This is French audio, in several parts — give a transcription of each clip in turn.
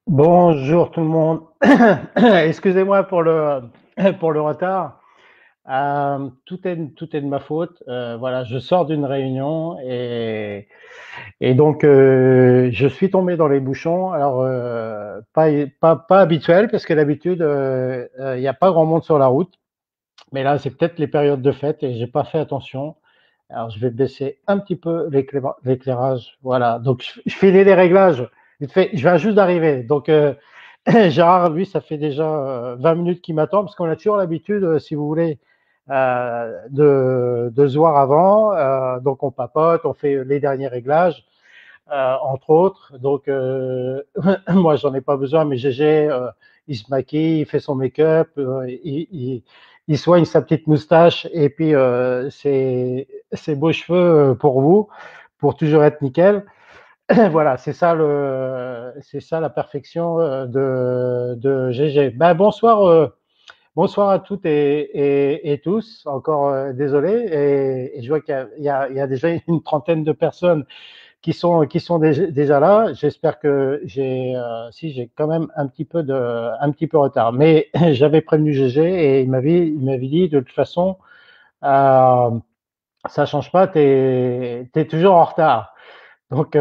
Bonjour tout le monde. Excusez-moi pour pour le retard. Tout est de ma faute. Voilà, je sors d'une réunion et donc je suis tombé dans les bouchons. Alors pas habituel parce que d'habitude il n'y a pas grand monde sur la route. Mais là c'est peut-être les périodes de fête et j'ai pas fait attention. Alors je vais baisser un petit peu l'éclairage. Voilà. Donc je finis les réglages. Vite fait, je viens juste d'arriver. Donc Gérard, lui, ça fait déjà 20 minutes qu'il m'attend, parce qu'on a toujours l'habitude, si vous voulez, de se voir avant. Donc, on papote, on fait les derniers réglages, entre autres. Donc, moi, j'en ai pas besoin, mais GG, il se maquille, il fait son make-up, il soigne sa petite moustache et puis ses beaux cheveux pour vous, pour toujours être nickel. Voilà, c'est ça la perfection de GG. Ben, bonsoir à toutes et tous. Encore désolé. Et je vois qu'il y a déjà une trentaine de personnes qui sont déjà là. J'espère que si j'ai quand même un petit peu retard. Mais j'avais prévenu GG et il m'avait dit de toute façon, euh, ça change pas, t'es toujours en retard. Donc,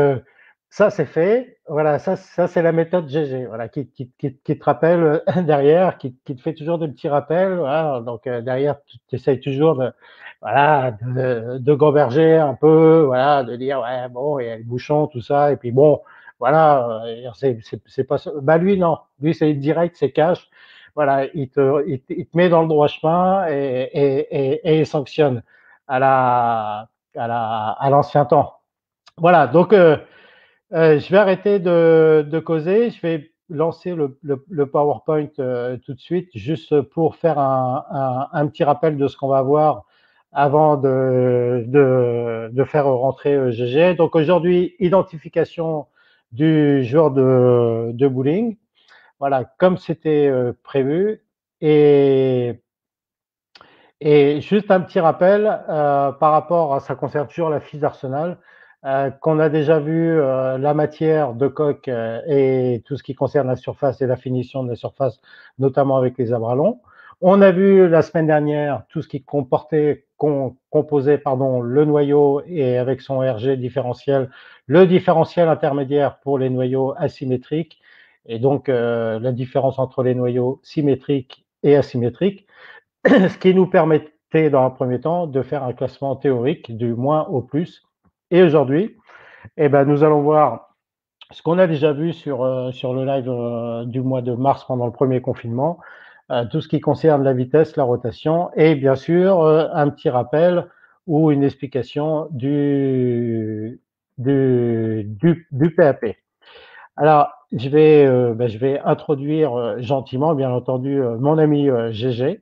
ça, c'est fait. Voilà, ça c'est la méthode GG, voilà, qui te rappelle derrière, qui te fait toujours des petits rappels. Voilà, donc, derrière, tu essayes toujours voilà, de gamberger un peu, voilà, de dire, ouais, bon, il y a le bouchon, tout ça. Et puis, bon, voilà, c'est pas ça. Bah, lui, non. Lui, c'est direct, c'est cash. Voilà, il te met dans le droit chemin et il sanctionne à à l'ancien temps. Voilà, donc je vais arrêter de causer, je vais lancer le PowerPoint tout de suite, juste pour faire un petit rappel de ce qu'on va voir avant de faire rentrer GG. Donc aujourd'hui, identification du joueur de bowling, voilà, comme c'était prévu. Et et juste un petit rappel par rapport à ça concerne toujours la fiche d'Arsenal, qu'on a déjà vu la matière de coque et tout ce qui concerne la surface et la finition de la surface, notamment avec les abralons. On a vu la semaine dernière tout ce qui composait pardon, le noyau et avec son RG différentiel, le différentiel intermédiaire pour les noyaux asymétriques et donc la différence entre les noyaux symétriques et asymétriques. Ce qui nous permettait dans un premier temps de faire un classement théorique du moins au plus. Et aujourd'hui, eh ben, nous allons voir ce qu'on a déjà vu sur le live du mois de mars pendant le premier confinement, tout ce qui concerne la vitesse, la rotation et bien sûr un petit rappel ou une explication du PAP. Alors, je vais introduire gentiment, bien entendu, mon ami GG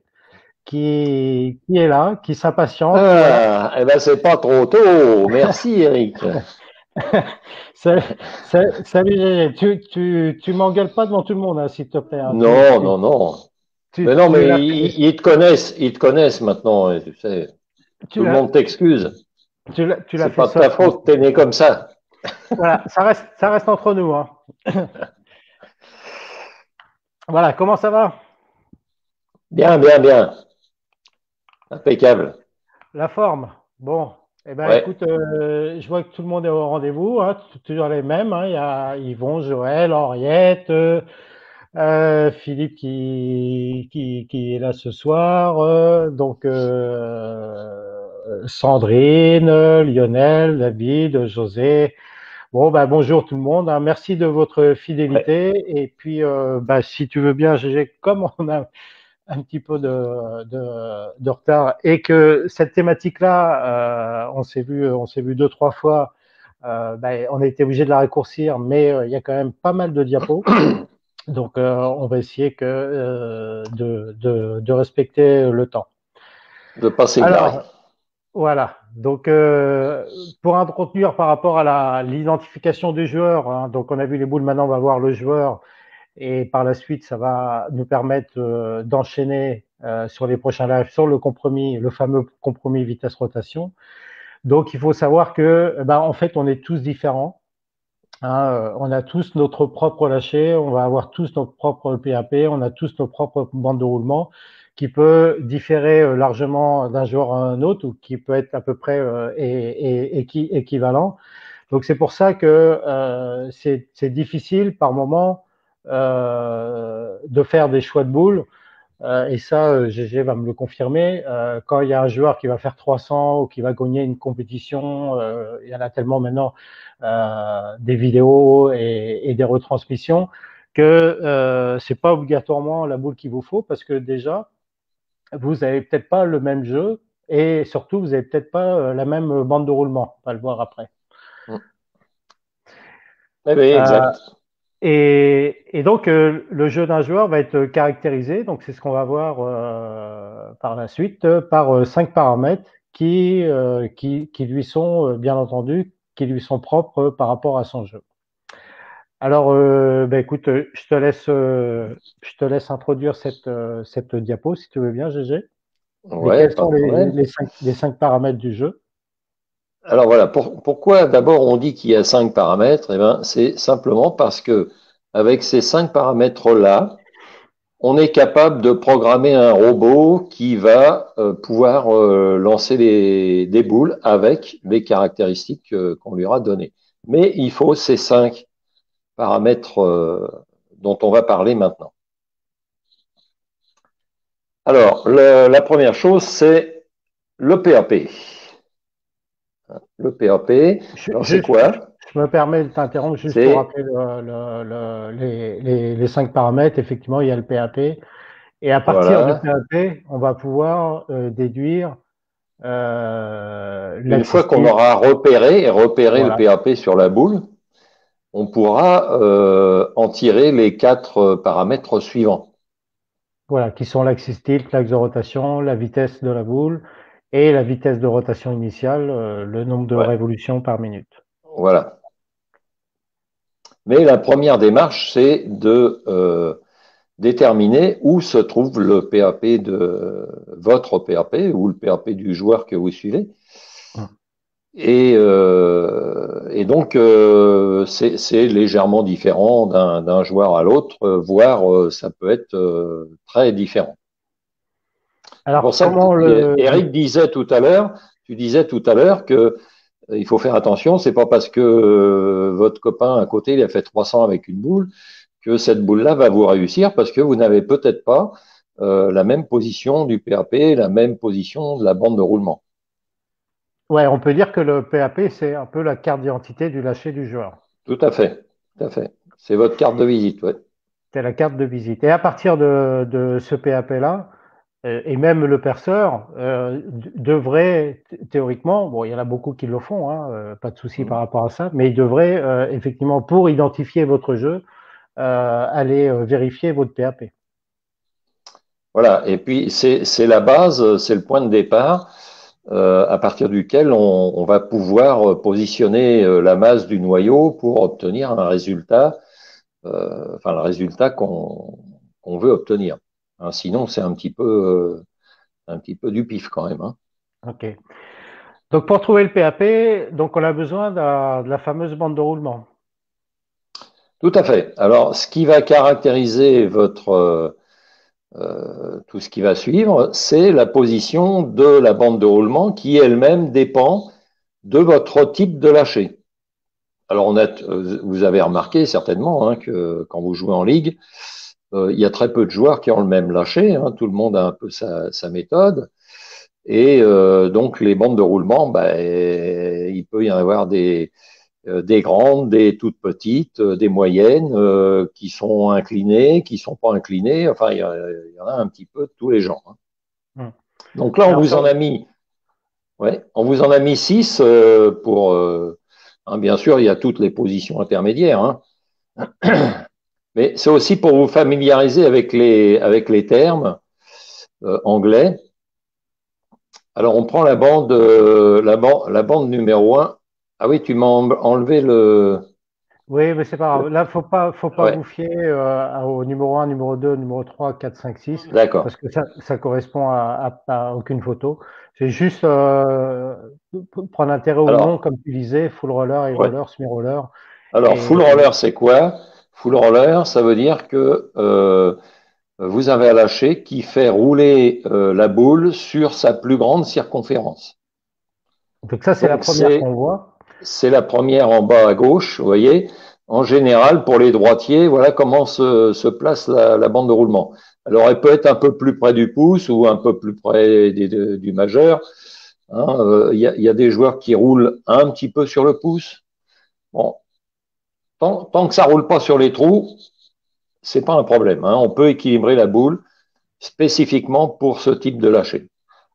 qui est là, qui s'impatiente, voilà. Ah, eh ben c'est pas trop tôt. Merci, Eric. Salut Gégé, tu m'engueules pas devant tout le monde, hein, s'il te plaît, hein. Non, non, non. Mais non, Tu l'as mais fait, ils te connaissent maintenant. Et tu sais, tu tout le l'as, monde t'excuse. tu l'as C'est fait pas de ta soft, hein. faute, t'es né comme ça. Voilà, ça reste entre nous, hein. Voilà, comment ça va? Bien, bien, bien. Impeccable. La forme? Bon, eh ben, Ouais. écoute, je vois que tout le monde est au rendez-vous, hein, toujours les mêmes, hein. Il y a Yvon, Joël, Henriette, Philippe qui est là ce soir, donc Sandrine, Lionel, David, José. Bon, bah, bonjour tout le monde, hein. Merci de votre Ouais. fidélité. Et puis, bah, si tu veux bien, GG, comme on a un petit peu de retard et que cette thématique-là, on s'est vu deux, trois fois, bah, on a été obligé de la raccourcir, mais il y a quand même pas mal de diapos. Donc, on va essayer de respecter le temps. De passer carré. Alors, voilà. Donc, pour introduire par rapport à l'identification du joueur, hein, donc on a vu les boules, maintenant on va voir le joueur et par la suite, ça va nous permettre d'enchaîner sur les prochains lives sur le compromis, le fameux compromis vitesse-rotation. Donc, il faut savoir que, ben, en fait, on est tous différents. Hein, on a tous notre propre lâcher, on va avoir tous notre propre PAP, on a tous nos propres bandes de roulement qui peut différer largement d'un joueur à un autre ou qui peut être à peu près équivalent. Donc c'est pour ça que c'est difficile par moment de faire des choix de boules. Et ça, GG va me le confirmer. Quand il y a un joueur qui va faire 300 ou qui va gagner une compétition, il y en a tellement maintenant des vidéos et des retransmissions que c'est pas obligatoirement la boule qu'il vous faut parce que déjà vous avez peut-être pas le même jeu et surtout vous avez peut-être pas la même bande de roulement. On va le voir après. Mm. Eh bien, Euh, exact. et donc, le jeu d'un joueur va être caractérisé, donc c'est ce qu'on va voir par la suite, par 5 paramètres qui lui sont, bien entendu, qui lui sont propres par rapport à son jeu. Alors, ben, écoute, je te laisse introduire cette diapo, si tu veux bien, GG. Et Ouais, quels pas sont de problème. les cinq paramètres du jeu? Alors voilà, pourquoi d'abord on dit qu'il y a 5 paramètres? Eh ben, c'est simplement parce que avec ces 5 paramètres-là, on est capable de programmer un robot qui va pouvoir lancer des boules avec les caractéristiques qu'on lui aura données. Mais il faut ces 5 paramètres dont on va parler maintenant. Alors, la première chose, c'est le PAP. Le PAP, alors c'est Juste, quoi? je me permets de t'interrompre juste pour C'est, rappeler les 5 paramètres. Effectivement, il y a le PAP. Et à partir du voilà, PAP, on va pouvoir déduire une fois qu'on l'axis-style. aura repéré et repéré le Voilà. PAP sur la boule, on pourra en tirer les 4 paramètres suivants. Voilà, qui sont l'axis-style, l'axe de rotation, la vitesse de la boule et la vitesse de rotation initiale, le nombre de Ouais, révolutions par minute. voilà. Mais la première démarche, c'est de déterminer où se trouve le PAP de votre PAP ou le PAP du joueur que vous suivez. Et donc, c'est légèrement différent d'un joueur à l'autre, voire ça peut être très différent. C'est pour Alors, ça que comment le... Eric disait tout à l'heure, tu disais tout à l'heure que il faut faire attention, c'est pas parce que votre copain à côté il a fait 300 avec une boule que cette boule-là va vous réussir parce que vous n'avez peut-être pas la même position du PAP, la même position de la bande de roulement. Ouais, on peut dire que le PAP, c'est un peu la carte d'identité du lâcher du joueur. Tout à fait, tout à fait. C'est votre carte de visite, ouais. C'est la carte de visite. Et à partir de ce PAP-là, et même le perceur devrait théoriquement, bon, il y en a beaucoup qui le font, hein, pas de souci par rapport à ça, mais il devrait effectivement, pour identifier votre jeu, aller vérifier votre PAP. Voilà, et puis c'est la base, c'est le point de départ à partir duquel on va pouvoir positionner la masse du noyau pour obtenir un résultat, enfin le résultat qu'on veut obtenir. Hein, sinon, c'est un petit peu du pif quand même. Hein. Ok. Donc pour trouver le PAP, donc on a besoin de la fameuse bande de roulement. Tout à fait. Alors, ce qui va caractériser votre tout ce qui va suivre, c'est la position de la bande de roulement qui elle-même dépend de votre type de lâcher. Alors, vous avez remarqué certainement hein, que quand vous jouez en ligue, il y a très peu de joueurs qui ont le même lâcher. Hein, tout le monde a un peu sa méthode. Et donc, les bandes de roulement, bah, il peut y en avoir des grandes, des toutes petites, des moyennes, qui sont inclinées, qui sont pas inclinées. Enfin, il y en a un petit peu de tous les genres. Hein. Hmm. Donc là, on Alors vous ça, en a mis, ouais, on vous en a mis 6 pour. Hein, bien sûr, il y a toutes les positions intermédiaires. Hein. Mais c'est aussi pour vous familiariser avec les termes anglais. Alors, on prend la bande numéro un. Ah oui, tu m'as enlevé le. oui, mais c'est pas grave. Là, faut pas Ouais, vous fier au numéro un, numéro 2, numéro 3, 4, 5, 6, d'accord. parce que ça correspond à aucune photo. C'est juste prendre intérêt au nom, Alors, comme tu disais, full roller, high ouais. roller, semi roller. Alors, full Et roller, c'est quoi? Full roller, ça veut dire que vous avez un lâcher qui fait rouler la boule sur sa plus grande circonférence. donc ça, c'est la Donc, première qu'on voit. c'est la première en bas à gauche, vous voyez. En général, pour les droitiers, voilà comment se place la bande de roulement. Alors, elle peut être un peu plus près du pouce ou un peu plus près du majeur. Hein. Y a des joueurs qui roulent un petit peu sur le pouce. Bon, tant que ça roule pas sur les trous, c'est pas un problème. Hein. On peut équilibrer la boule spécifiquement pour ce type de lâcher.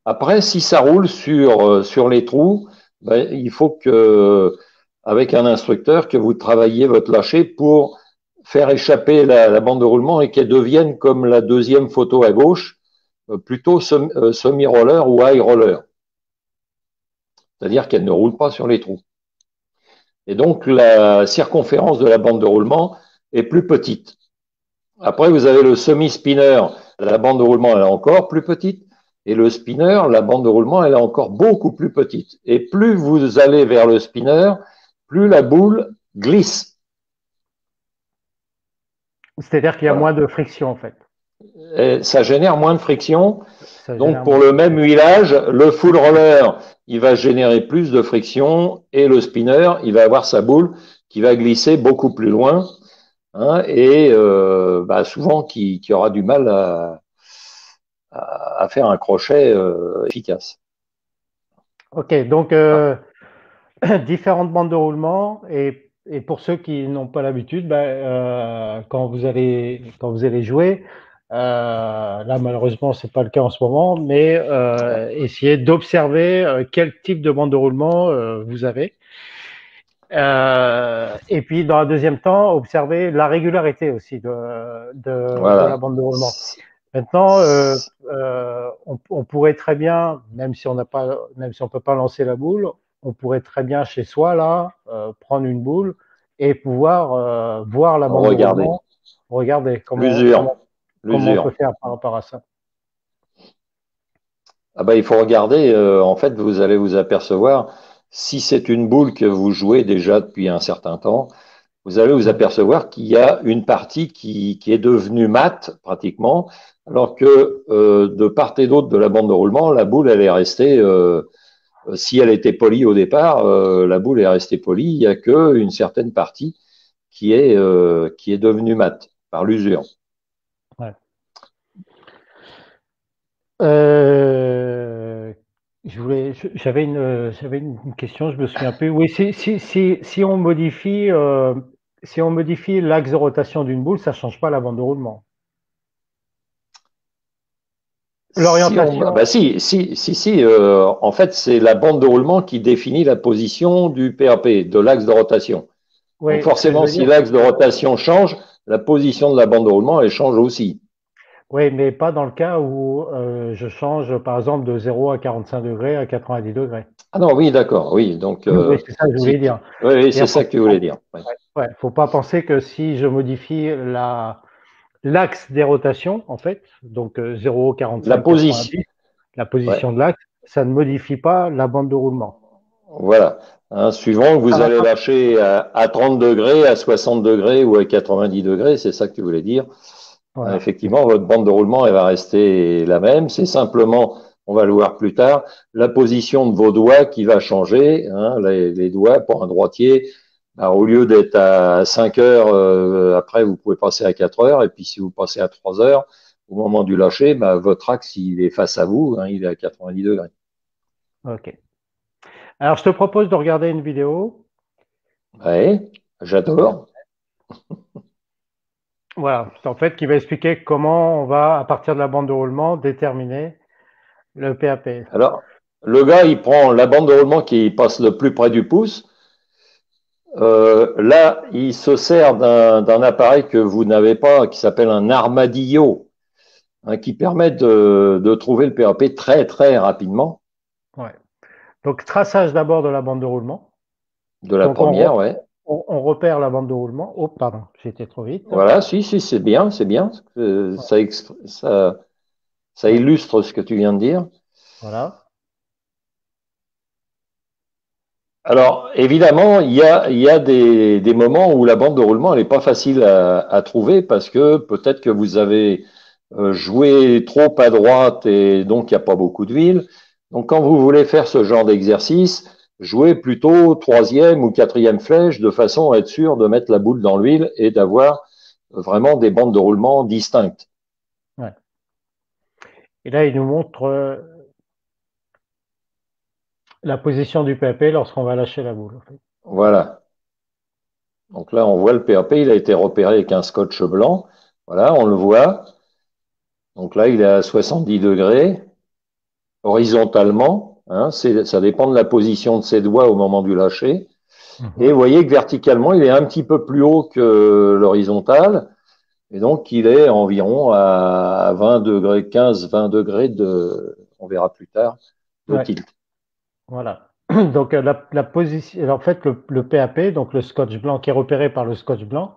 Après, si ça roule sur les trous, ben, il faut que, avec un instructeur, que vous travailliez votre lâcher pour faire échapper la bande de roulement et qu'elle devienne comme la deuxième photo à gauche, plutôt semi-roller ou high roller. C'est-à-dire qu'elle ne roule pas sur les trous. Et donc, la circonférence de la bande de roulement est plus petite. Après, vous avez le semi-spinner. La bande de roulement, elle est encore plus petite. Et le spinner, la bande de roulement, elle est encore beaucoup plus petite. Et plus vous allez vers le spinner, plus la boule glisse. C'est-à-dire qu'il y a moins Voilà. de friction, en fait. Et ça génère moins de friction. Ça Donc, génère pour moins de le même friction. huilage, le full roller, il va générer plus de friction et le spinner, il va avoir sa boule qui va glisser beaucoup plus loin, hein, et bah, souvent qui aura du mal à faire un crochet efficace. Ok, donc Ah, différentes bandes de roulement et pour ceux qui n'ont pas l'habitude, ben, quand vous allez jouer, là malheureusement c'est pas le cas en ce moment, mais essayez d'observer quel type de bande de roulement vous avez. Et puis dans un deuxième temps, observer la régularité aussi de la voilà. bande de roulement. Maintenant, on pourrait très bien, même si on peut pas lancer la boule, on pourrait très bien chez soi là prendre une boule et pouvoir voir la bande de Regardez. roulement. Regarder L'usure. comment on peut L'usure. faire par rapport à ça. Ah bah, il faut regarder. En fait, vous allez vous apercevoir, si c'est une boule que vous jouez déjà depuis un certain temps, vous allez vous Ouais. apercevoir qu'il y a une partie qui est devenue mate pratiquement, alors que de part et d'autre de la bande de roulement, la boule, elle est restée, si elle était polie au départ, la boule est restée polie. Il n'y a qu'une certaine partie qui est devenue mate par l'usure. Ouais. Euh, j'avais une question, je me souviens plus. Oui, si on modifie, si on modifie l'axe de rotation d'une boule, ça change pas la bande de roulement. Bah L'orientation, si, en fait, c'est la bande de roulement qui définit la position du PAP, de l'axe de rotation. Donc oui, ce que je forcément, veux si dire, l'axe de rotation change, la position de la bande de roulement, elle change aussi. oui, mais pas dans le cas où je change, par exemple, de 0 à 45 degrés à 90 degrés. Ah non, oui, d'accord, oui. Donc, Oui, c'est ça que je voulais dire. oui, oui, c'est C'est-à-dire, ça que tu voulais dire. Ouais. ouais, faut pas penser que si je modifie l'axe des rotations, en fait, donc 0, La 45, position, 90, la ouais, position de l'axe, ça ne modifie pas la bande de roulement. voilà. Hein, suivant que Ça vous va allez pas. lâcher à 30 degrés, à 60 degrés ou à 90 degrés, c'est ça que tu voulais dire. Voilà, c'est Effectivement, votre bande de roulement, elle va rester la même. C'est simplement, on va le voir plus tard, la position de vos doigts qui va changer. Hein, les doigts, pour un droitier, bah, au lieu d'être à 5 heures, après, vous pouvez passer à 4 heures. Et puis, si vous passez à 3 heures, au moment du lâcher, bah, votre axe, il est face à vous, hein, il est à 90 degrés. ça. Ok. Alors, je te propose de regarder une vidéo. Ouais, j'adore. Voilà, en fait, qui va expliquer comment on va, à partir de la bande de roulement, déterminer le PAP. Alors, le gars, il prend la bande de roulement qui passe le plus près du pouce. Là, il se sert d'un appareil que vous n'avez pas, qui s'appelle un armadillo, hein, qui permet de trouver le PAP très très rapidement, Ouais. Donc, traçage d'abord de la bande de roulement. de la Donc, première, ouais. on repère la bande de roulement. Oh, pardon, j'ai été trop vite. Voilà, si, c'est bien, c'est bien. Ça Ouais, illustre ce que tu viens de dire. voilà. Alors, évidemment, il y a des moments où la bande de roulement, elle n'est pas facile à trouver parce que peut-être que vous avez joué trop à droite et donc il n'y a pas beaucoup d'huile. Donc, quand vous voulez faire ce genre d'exercice, jouez plutôt troisième ou quatrième flèche de façon à être sûr de mettre la boule dans l'huile et d'avoir vraiment des bandes de roulement distinctes. Ouais. Et là, il nous montre la position du PAP lorsqu'on va lâcher la boule. En fait. Voilà. Donc là, on voit le PAP, il a été repéré avec un scotch blanc. Voilà, on le voit. Donc là, il est à 70 degrés, horizontalement. Hein, ça dépend de la position de ses doigts au moment du lâcher. Et vous voyez que verticalement, il est un petit peu plus haut que l'horizontal. Et donc, il est environ à 20 degrés, 15-20 degrés on verra plus tard, de Ouais. tilt. Voilà. Donc la position, en fait, le PAP, donc le scotch blanc qui est repéré par le scotch blanc,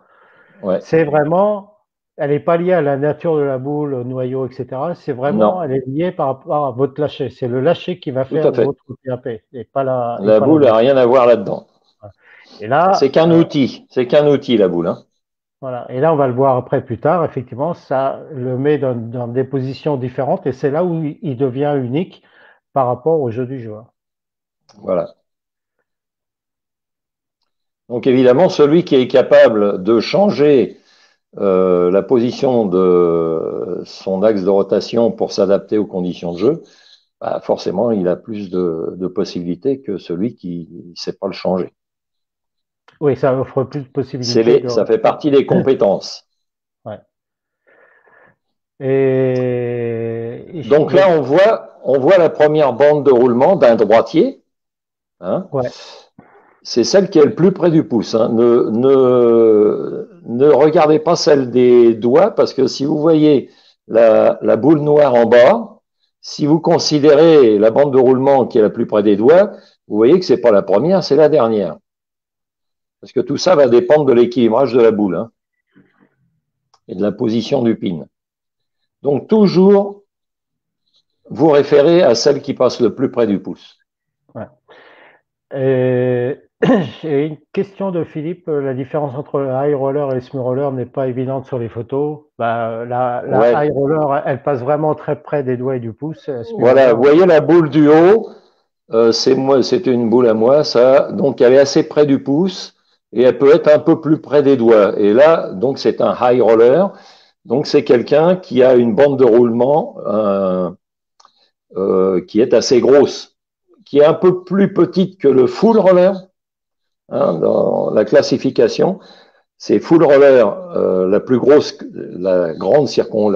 Ouais. c'est vraiment, elle n'est pas liée à la nature de la boule, au noyau, etc. C'est vraiment, Non, elle est liée par rapport à votre lâcher. C'est le lâcher qui va tout faire à fait. votre PAP et pas La la boule n'a boule. rien à voir là-dedans. Et là, C'est qu'un outil, la boule. Hein. voilà. Et là, on va le voir après plus tard. Effectivement, ça le met dans des positions différentes et c'est là où il devient unique par rapport au jeu du joueur. Voilà. Donc évidemment, celui qui est capable de changer la position de son axe de rotation pour s'adapter aux conditions de jeu, bah forcément, il a plus de possibilités que celui qui ne sait pas le changer. Oui, ça offre plus de possibilités de. Ça fait partie des compétences. Ouais. Et Donc là, on voit la première bande de roulement d'un droitier. Hein. ouais, C'est celle qui est le plus près du pouce. Hein. Ne regardez pas celle des doigts parce que si vous voyez la boule noire en bas, si vous considérez la bande de roulement qui est la plus près des doigts, vous voyez que c'est pas la première, c'est la dernière. Parce que tout ça va dépendre de l'équilibrage de la boule hein, et de la position du pin. Donc toujours vous référez à celle qui passe le plus près du pouce. ouais. J'ai une question de Philippe. La différence entre le high roller et le smooth roller n'est pas évidente sur les photos. Bah, la Ouais. high roller, elle passe vraiment très près des doigts et du pouce. Smooth Voilà, roller, vous voyez la boule du haut, c'est une boule à moi, ça. Donc elle est assez près du pouce et elle peut être un peu plus près des doigts. Et là, donc c'est un high roller. Donc c'est quelqu'un qui a une bande de roulement qui est assez grosse, qui est un peu plus petite que le full roller hein, dans la classification. C'est full roller, la plus grosse, la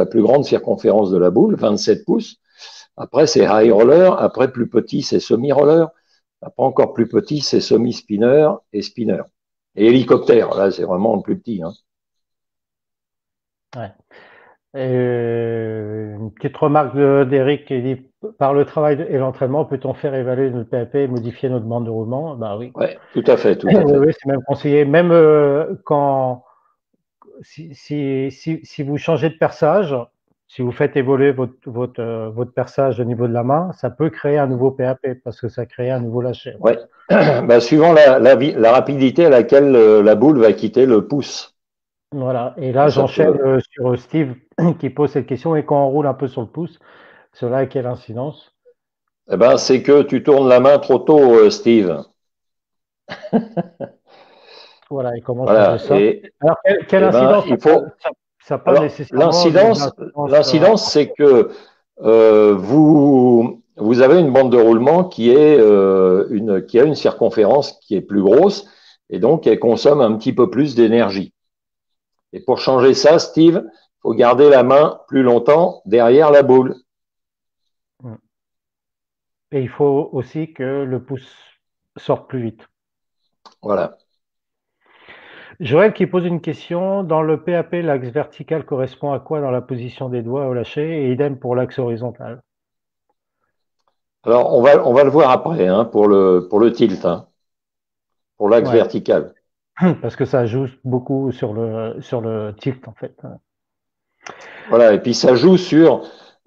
plus grande circonférence de la boule, 27 pouces. Après, c'est high roller. Après, plus petit, c'est semi-roller. Après, encore plus petit, c'est semi-spinner et spinner. Et hélicoptère, là, c'est vraiment le plus petit. Hein. ouais. Une petite remarque d'Eric qui dit par le travail et l'entraînement, peut-on faire évaluer notre PAP et modifier notre bande de roulement? Bah oui. Ouais, tout à fait, tout Oui, à fait. oui, c'est même conseillé. Même quand si vous changez de perçage, si vous faites évoluer votre perçage au niveau de la main, ça peut créer un nouveau PAP parce que ça crée un nouveau lâcher. En Ouais. fait. Bah, suivant la rapidité à laquelle la boule va quitter le pouce. Voilà. Et Ah, là, ça j'enchaîne peut. sur Steve qui pose cette question. Et quand on roule un peu sur le pouce, cela a quelle incidence? Eh ben, c'est que tu tournes la main trop tôt, Steve. Voilà. Et comment changer Voilà. ça? Alors, quelle Et ben, incidence? il faut. Ça pas Alors, nécessairement des incidences. l'incidence, c'est que vous avez une bande de roulement qui a une circonférence qui est plus grosse et donc elle consomme un petit peu plus d'énergie. Et pour changer ça, Steve, il faut garder la main plus longtemps derrière la boule. Et il faut aussi que le pouce sorte plus vite. Voilà. Joël qui pose une question. Dans le PAP, l'axe vertical correspond à quoi dans la position des doigts au lâcher et idem pour l'axe horizontal? Alors, on va le voir après hein, pour le tilt, hein, pour l'axe Ouais, vertical. parce que ça joue beaucoup sur le tilt en fait. Voilà. Et puis ça joue sur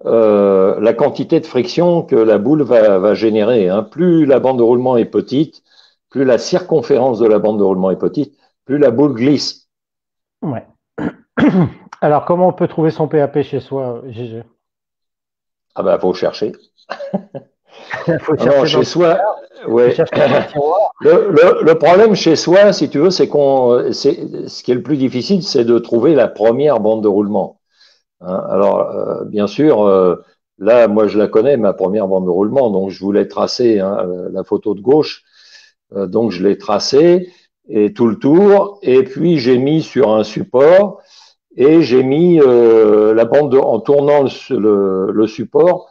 la quantité de friction que la boule va générer. Hein. Plus la bande de roulement est petite, plus la circonférence de la bande de roulement est petite, plus la boule glisse. Ouais. Alors, comment on peut trouver son PAP chez soi, GG? Ah ben, faut chercher. Il faut Non, chercher dans chez soi, ouais. le tiroir. Le problème chez soi, si tu veux, c'est ce qui est le plus difficile, c'est de trouver la première bande de roulement. Hein, alors, bien sûr, là, moi, je la connais, ma première bande de roulement, donc je voulais tracer hein, la photo de gauche, donc je l'ai tracée et tout le tour, et puis j'ai mis sur un support et j'ai mis la bande en tournant le support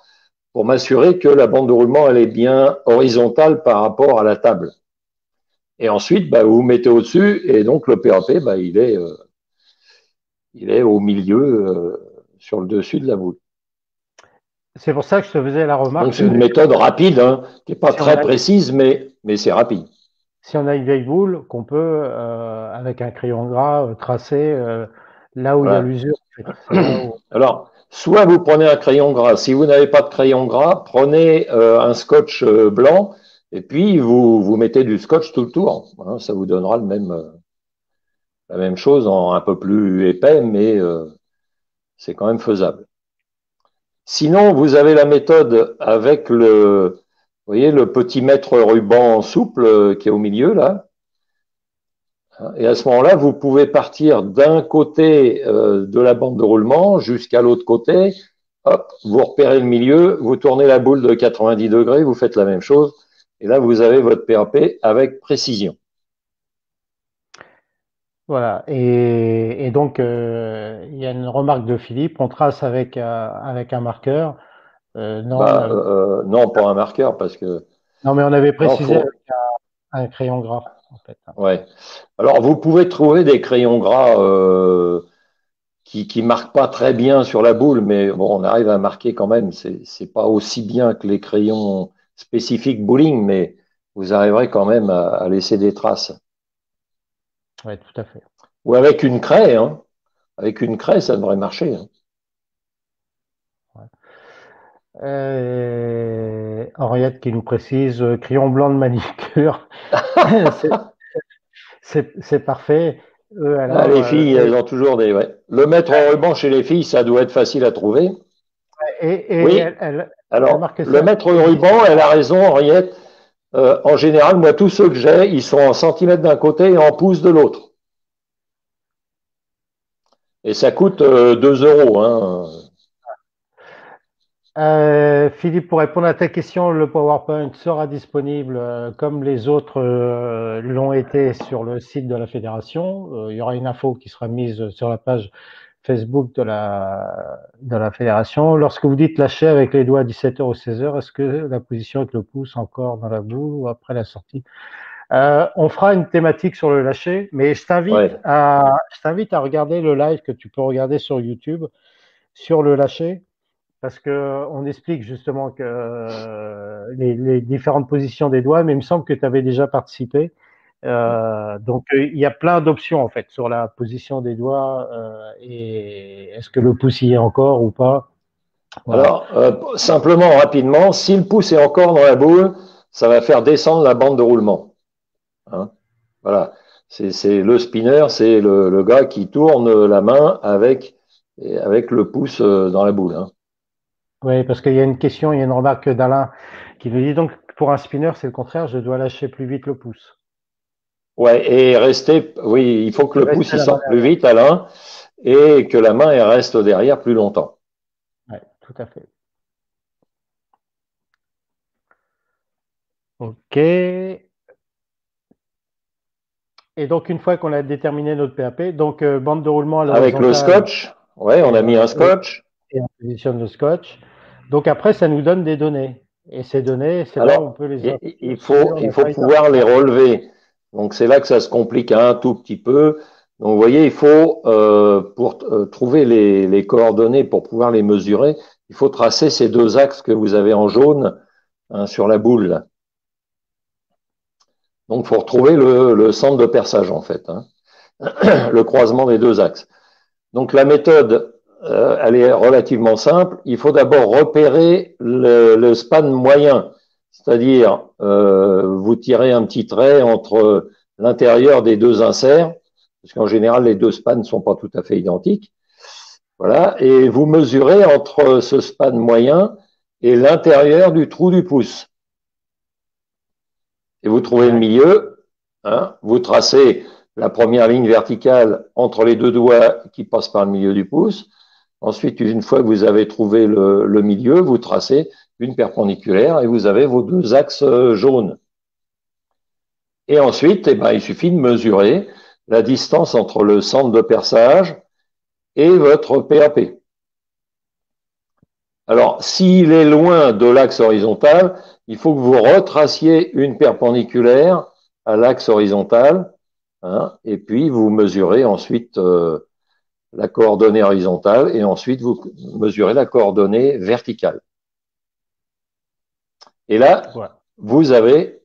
pour m'assurer que la bande de roulement elle est bien horizontale par rapport à la table. Et ensuite, bah, vous mettez au-dessus et donc le PAP, bah, il est au milieu sur le dessus de la boule. C'est pour ça que je te faisais la Donc remarque. c'est une méthode rapide, hein, qui n'est pas Si on très a, précise, mais c'est rapide. si on a une vieille boule, qu'on peut, avec un crayon gras, tracer là où il y a Voilà. l'usure. En fait. C'est là où... Alors, soit vous prenez un crayon gras. Si vous n'avez pas de crayon gras, prenez un scotch blanc et puis vous mettez du scotch tout le tour. Hein, ça vous donnera la même chose en un peu plus épais, mais c'est quand même faisable. Sinon, vous avez la méthode avec vous voyez, le petit mètre ruban souple qui est au milieu là. Et à ce moment-là, vous pouvez partir d'un côté de la bande de roulement jusqu'à l'autre côté. Hop, vous repérez le milieu, vous tournez la boule de 90 degrés, vous faites la même chose. Et là, vous avez votre PAP avec précision. Voilà. Et donc, il y a une remarque de Philippe. On trace avec un marqueur. Non, pas un marqueur, parce que Non, mais on avait non, précisé avec faut. un crayon gras, en fait. Ouais. Alors, vous pouvez trouver des crayons gras qui marquent pas très bien sur la boule, mais bon, on arrive à marquer quand même. C'est pas aussi bien que les crayons spécifiques bowling, mais vous arriverez quand même à laisser des traces. Oui, tout à fait. Ou avec une craie, hein. Avec une craie, ça devrait marcher. Hein. Ouais. Henriette qui nous précise crayon blanc de manicure. C'est parfait. Ah, Alors, les filles, elles ont toujours des. Ouais. Le mettre en ruban chez les filles, ça doit être facile à trouver. et Oui. elle Alors, marque le ça. mettre Elle dit, ruban, elle a raison, Henriette. En général, moi, tous ceux que j'ai, ils sont en centimètres d'un côté et en pouces de l'autre. Et ça coûte 2 euros. Hein. Philippe, pour répondre à ta question, le PowerPoint sera disponible comme les autres l'ont été sur le site de la fédération. Il y aura une info qui sera mise sur la page Facebook de la fédération. Lorsque vous dites lâcher avec les doigts à 17h ou 16h, est-ce que la position avec le pouce encore dans la boule ou après la sortie? On fera une thématique sur le lâcher, mais Ouais. je t'invite à regarder le live que tu peux regarder sur YouTube sur le lâcher parce que on explique justement que les différentes positions des doigts, mais il me semble que tu avais déjà participé. Donc il y a plein d'options en fait sur la position des doigts et est-ce que le pouce y est encore ou pas. Voilà. Alors, simplement, rapidement, si le pouce est encore dans la boule, ça va faire descendre la bande de roulement. Hein. Voilà. C'est le spinner, c'est le gars qui tourne la main avec le pouce dans la boule. Hein. Oui, parce qu'il y a une question, il y a une remarque d'Alain qui nous dit donc pour un spinner, c'est le contraire, je dois lâcher plus vite le pouce. Ouais, et rester, oui, il faut que Et le pouce rester il la main sorte plus derrière. vite, Alain, et que la main elle reste derrière plus longtemps. Oui, tout à fait. OK. Et donc, une fois qu'on a déterminé notre PAP, donc bande de roulement à Avec le l'horizontale scotch, ouais, on et, a mis un et, scotch. et on positionne le scotch. Donc après, ça nous donne des données. Et ces données, c'est là où on Alors, peut les il inscrire faut, sur il la faut feuille pouvoir les d'archivage. relever. Donc, c'est là que ça se complique un tout petit peu. Donc, vous voyez, il faut, pour trouver les coordonnées, pour pouvoir les mesurer, il faut tracer ces deux axes que vous avez en jaune hein, sur la boule. Là. Donc, il faut retrouver le centre de perçage, en fait, hein, le croisement des deux axes. Donc, la méthode, elle est relativement simple. Il faut d'abord repérer le span moyen. C'est-à-dire, vous tirez un petit trait entre l'intérieur des deux inserts, parce qu'en général, les deux spans ne sont pas tout à fait identiques. Voilà, et vous mesurez entre ce span moyen et l'intérieur du trou du pouce. Et vous trouvez le milieu, hein, vous tracez la première ligne verticale entre les deux doigts qui passe par le milieu du pouce. Ensuite, une fois que vous avez trouvé le milieu, vous tracez une perpendiculaire et vous avez vos deux axes jaunes. Et ensuite, eh ben, il suffit de mesurer la distance entre le centre de perçage et votre PAP. Alors, s'il est loin de l'axe horizontal, il faut que vous retraciez une perpendiculaire à l'axe horizontal, hein, et puis vous mesurez ensuite la coordonnée horizontale et ensuite vous mesurez la coordonnée verticale. Et là, vous avez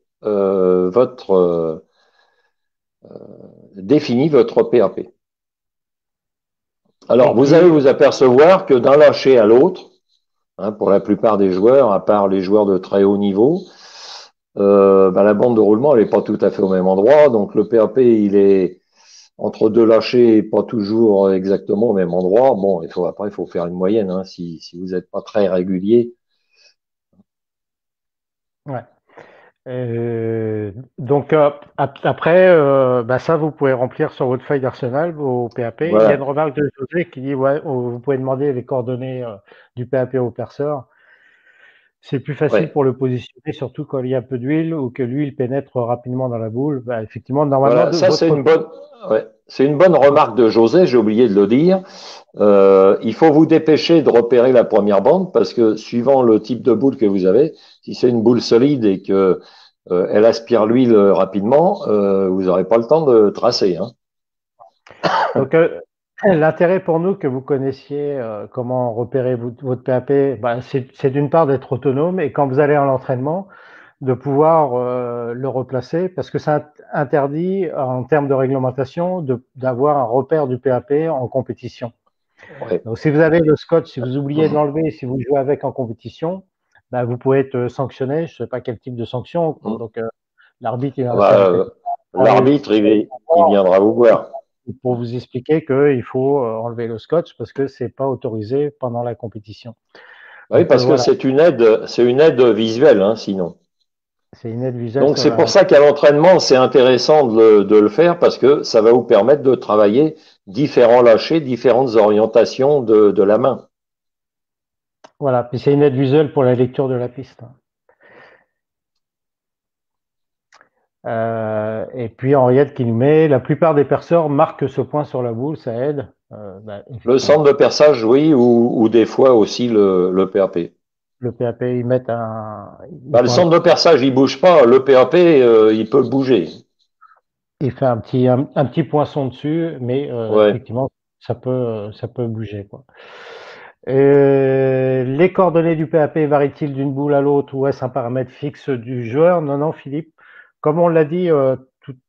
défini votre PAP. Alors, vous allez vous apercevoir que d'un lâcher à l'autre, hein, pour la plupart des joueurs, à part les joueurs de très haut niveau, la bande de roulement, elle n'est pas tout à fait au même endroit. Donc, le PAP, il est entre deux lâchers, pas toujours exactement au même endroit. Bon, après, il faut faire une moyenne, hein, si vous n'êtes pas très régulier. Ouais. Donc après, ça vous pouvez remplir sur votre feuille d'Arsenal vos PAP. Voilà. Il y a une remarque de José qui dit vous pouvez demander les coordonnées du PAP au perceur. C'est plus facile pour le positionner, surtout quand il y a un peu d'huile ou que l'huile pénètre rapidement dans la boule. Effectivement, normalement, voilà, ça c'est une bonne remarque de José. J'ai oublié de le dire. Il faut vous dépêcher de repérer la première bande parce que suivant le type de boule que vous avez, si c'est une boule solide et que elle aspire l'huile rapidement, vous n'aurez pas le temps de tracer. Hein. Donc, l'intérêt pour nous que vous connaissiez comment repérer votre PAP, c'est d'une part d'être autonome et quand vous allez à l'entraînement, de pouvoir le replacer parce que ça interdit en termes de réglementation d'avoir un repère du PAP en compétition. Ouais. Donc, si vous avez le scotch, si vous oubliez de l'enlever, si vous jouez avec en compétition, vous pouvez être sanctionné. Je ne sais pas quel type de sanction. Donc, l'arbitre, l'arbitre, il viendra vous voir. Pour vous expliquer qu'il faut enlever le scotch parce que c'est pas autorisé pendant la compétition. Oui, donc, parce que c'est une aide visuelle, hein, sinon. C'est une aide visuelle. Donc c'est pour ça qu'à l'entraînement, c'est intéressant de le faire parce que ça va vous permettre de travailler différents lâchers, différentes orientations de la main. Voilà, puis c'est une aide visuelle pour la lecture de la piste. Et puis Henriette qui nous met, la plupart des perceurs marquent ce point sur la boule, ça aide. Le centre de perçage, oui, ou des fois aussi le PAP. Le PAP, ils mettent un... le centre de perçage, il bouge pas. Le PAP, il peut bouger. Il fait un petit poinçon dessus, mais effectivement, ça peut bouger, quoi. Les coordonnées du PAP varient-ils d'une boule à l'autre ou est-ce un paramètre fixe du joueur? Non, Philippe. Comme on l'a dit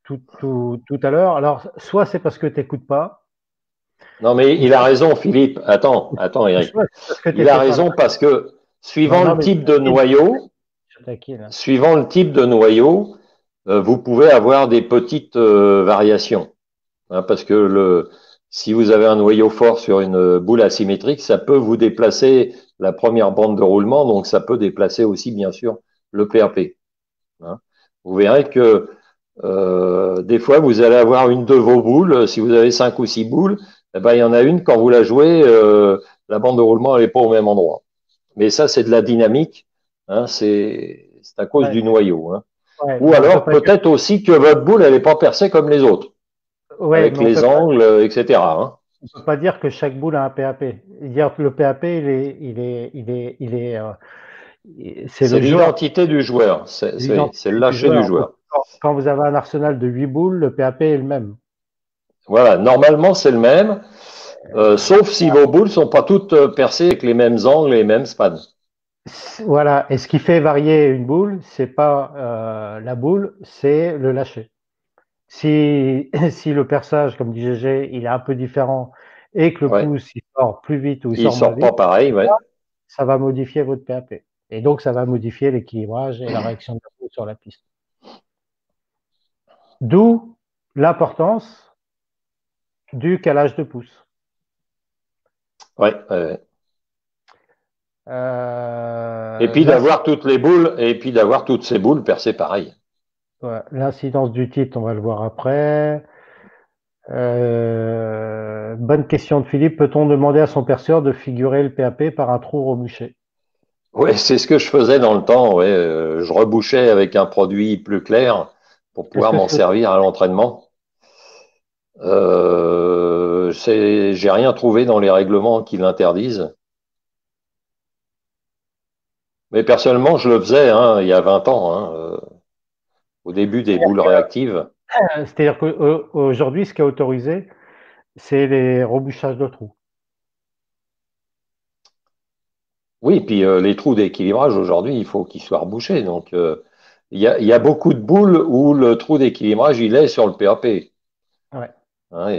tout à l'heure, alors soit c'est parce que tu n'écoutes pas. Non, mais il a raison, Philippe. Attends, Eric. Il a raison parce que suivant le type de noyau, vous pouvez avoir des petites variations. Hein, parce que si vous avez un noyau fort sur une boule asymétrique, ça peut vous déplacer la première bande de roulement, donc ça peut déplacer aussi, bien sûr, le PAP. Hein. Vous verrez que des fois, vous allez avoir une de vos boules, si vous avez 5 ou 6 boules, il y en a une, quand vous la jouez, la bande de roulement, elle n'est pas au même endroit. Mais ça, c'est de la dynamique, hein, c'est à cause du noyau. Hein. Ou alors, peut-être aussi que votre boule, elle n'est pas percée comme les autres. Avec les angles, etc. Hein. On ne peut pas dire que chaque boule a un PAP. Dire que le PAP, c'est l'identité du joueur. C'est le lâcher du joueur. Quand vous avez un arsenal de 8 boules, le PAP est le même. Voilà, normalement, c'est le même. Sauf si vos boules ne sont pas toutes percées avec les mêmes angles et les mêmes spans. Voilà. Et ce qui fait varier une boule, c'est pas la boule, c'est le lâcher. Si le perçage, comme dit GG, il est un peu différent et que le pouce il sort plus vite ou il sort pas pareil, ça va modifier votre PAP. Et donc, ça va modifier l'équilibrage et la réaction de la boule sur la piste. D'où l'importance du calage de pouce. Ouais, ouais. Et puis Là, d'avoir toutes les boules, et puis d'avoir toutes ces boules percées pareil. ouais, l'incidence du titre, on va le voir après. Bonne question de Philippe. Peut-on demander à son perceur de figurer le PAP par un trou rebouché? Oui, c'est ce que je faisais dans le temps. Ouais. Je rebouchais avec un produit plus clair pour Est-ce pouvoir que m'en c'est servir à l'entraînement. J'ai rien trouvé dans les règlements qui l'interdisent. Mais personnellement, je le faisais hein, il y a 20 ans, hein, au début des boules réactives. c'est-à-dire qu'aujourd'hui, ce qui est autorisé, c'est les rebouchages de trous. Oui, puis les trous d'équilibrage aujourd'hui, il faut qu'ils soient rebouchés. Donc, il y a beaucoup de boules où le trou d'équilibrage, il est sur le PAP. Ouais. Hein,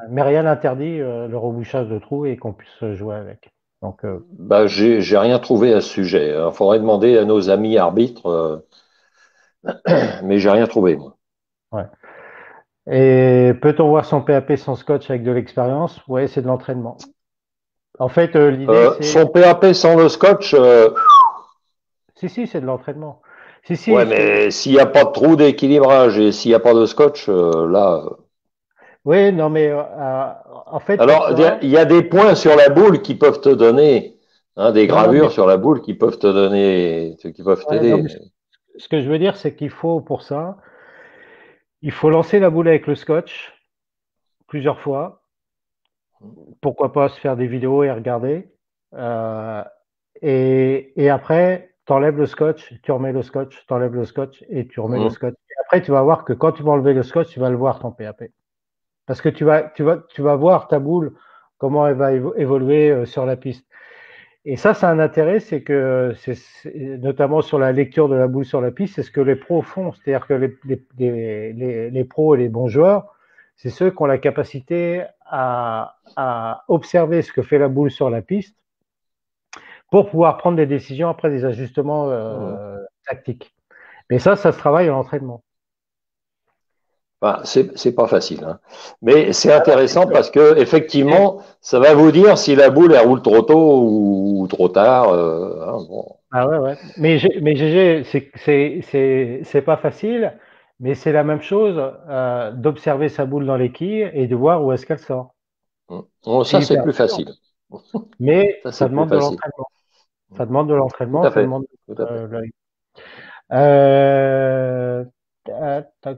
Mais rien n'interdit le rebouchage de trous et qu'on puisse jouer avec. Donc, bah, j'ai rien trouvé à ce sujet. Il faudrait demander à nos amis arbitres, mais j'ai rien trouvé, moi. ouais. Et peut-on voir son PAP sans scotch avec de l'expérience? Ouais, c'est de l'entraînement. En fait, l'idée, c'est. Son PAP sans le scotch, Si, c'est de l'entraînement. Si, ouais, mais s'il n'y a pas de trou d'équilibrage et s'il n'y a pas de scotch, là. oui, non, mais en fait, pour Alors, ça, il y a des points sur la boule qui peuvent te donner, hein, des non, mais gravures sur la boule qui peuvent te donner, qui peuvent ouais, non, t'aider. mais ce que je veux dire, c'est qu'il faut, pour ça, il faut lancer la boule avec le scotch plusieurs fois. Pourquoi pas se faire des vidéos et regarder. Euh, et après, tu enlèves le scotch, tu remets le scotch, tu enlèves le scotch et tu remets le Hum, scotch. Et après, tu vas voir que quand tu vas enlever le scotch, tu vas le voir ton PAP. Parce que tu vas voir ta boule, comment elle va évoluer sur la piste. Et ça a un intérêt, c'est que, notamment sur la lecture de la boule sur la piste, c'est ce que les pros font. C'est-à-dire que les pros et les bons joueurs, c'est ceux qui ont la capacité à observer ce que fait la boule sur la piste pour pouvoir prendre des décisions après des ajustements hum. tactiques. Mais ça se travaille en entraînement. Enfin, c'est pas facile, hein. Mais c'est intéressant parce que effectivement, ça va vous dire si la boule elle roule trop tôt ou trop tard. Hein, bon. Ah ouais, ouais. Mais GG, c'est pas facile, mais c'est la même chose d'observer sa boule dans les quilles et de voir où est-ce qu'elle sort. Bon, C'est ça c'est hyper plus dur, facile. mais Ça ça c'est plus demande de facile. l'entraînement. Ça demande de Tout l'entraînement, à ça fait. demande Tout à fait. l'œil. Euh,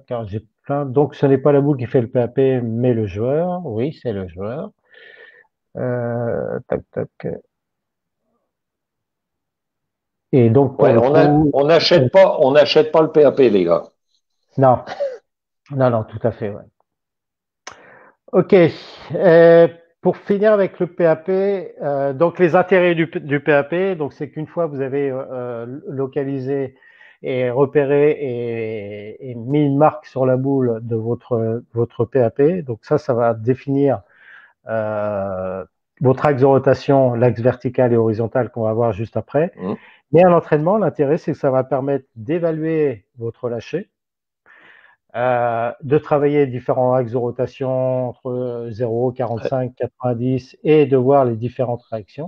alors j'ai plein. Donc, ce n'est pas la boule qui fait le PAP, mais le joueur. Oui, c'est le joueur. Tac, tac. Et donc, pour Ouais, le coup, on n'achète pas le PAP, les gars. non, non, tout à fait, ouais. Ok. Pour finir avec le PAP, donc les intérêts du PAP, donc c'est qu'une fois vous avez localisé et repéré et mis une marque sur la boule de votre PAP, donc ça va définir euh, votre axe de rotation, l'axe vertical et horizontal qu'on va voir juste après. Hum, Mais à l'entraînement, l'intérêt c'est que ça va permettre d'évaluer votre lâcher, de travailler différents axes de rotation entre 0, ouais. 45, 90 et de voir les différentes réactions,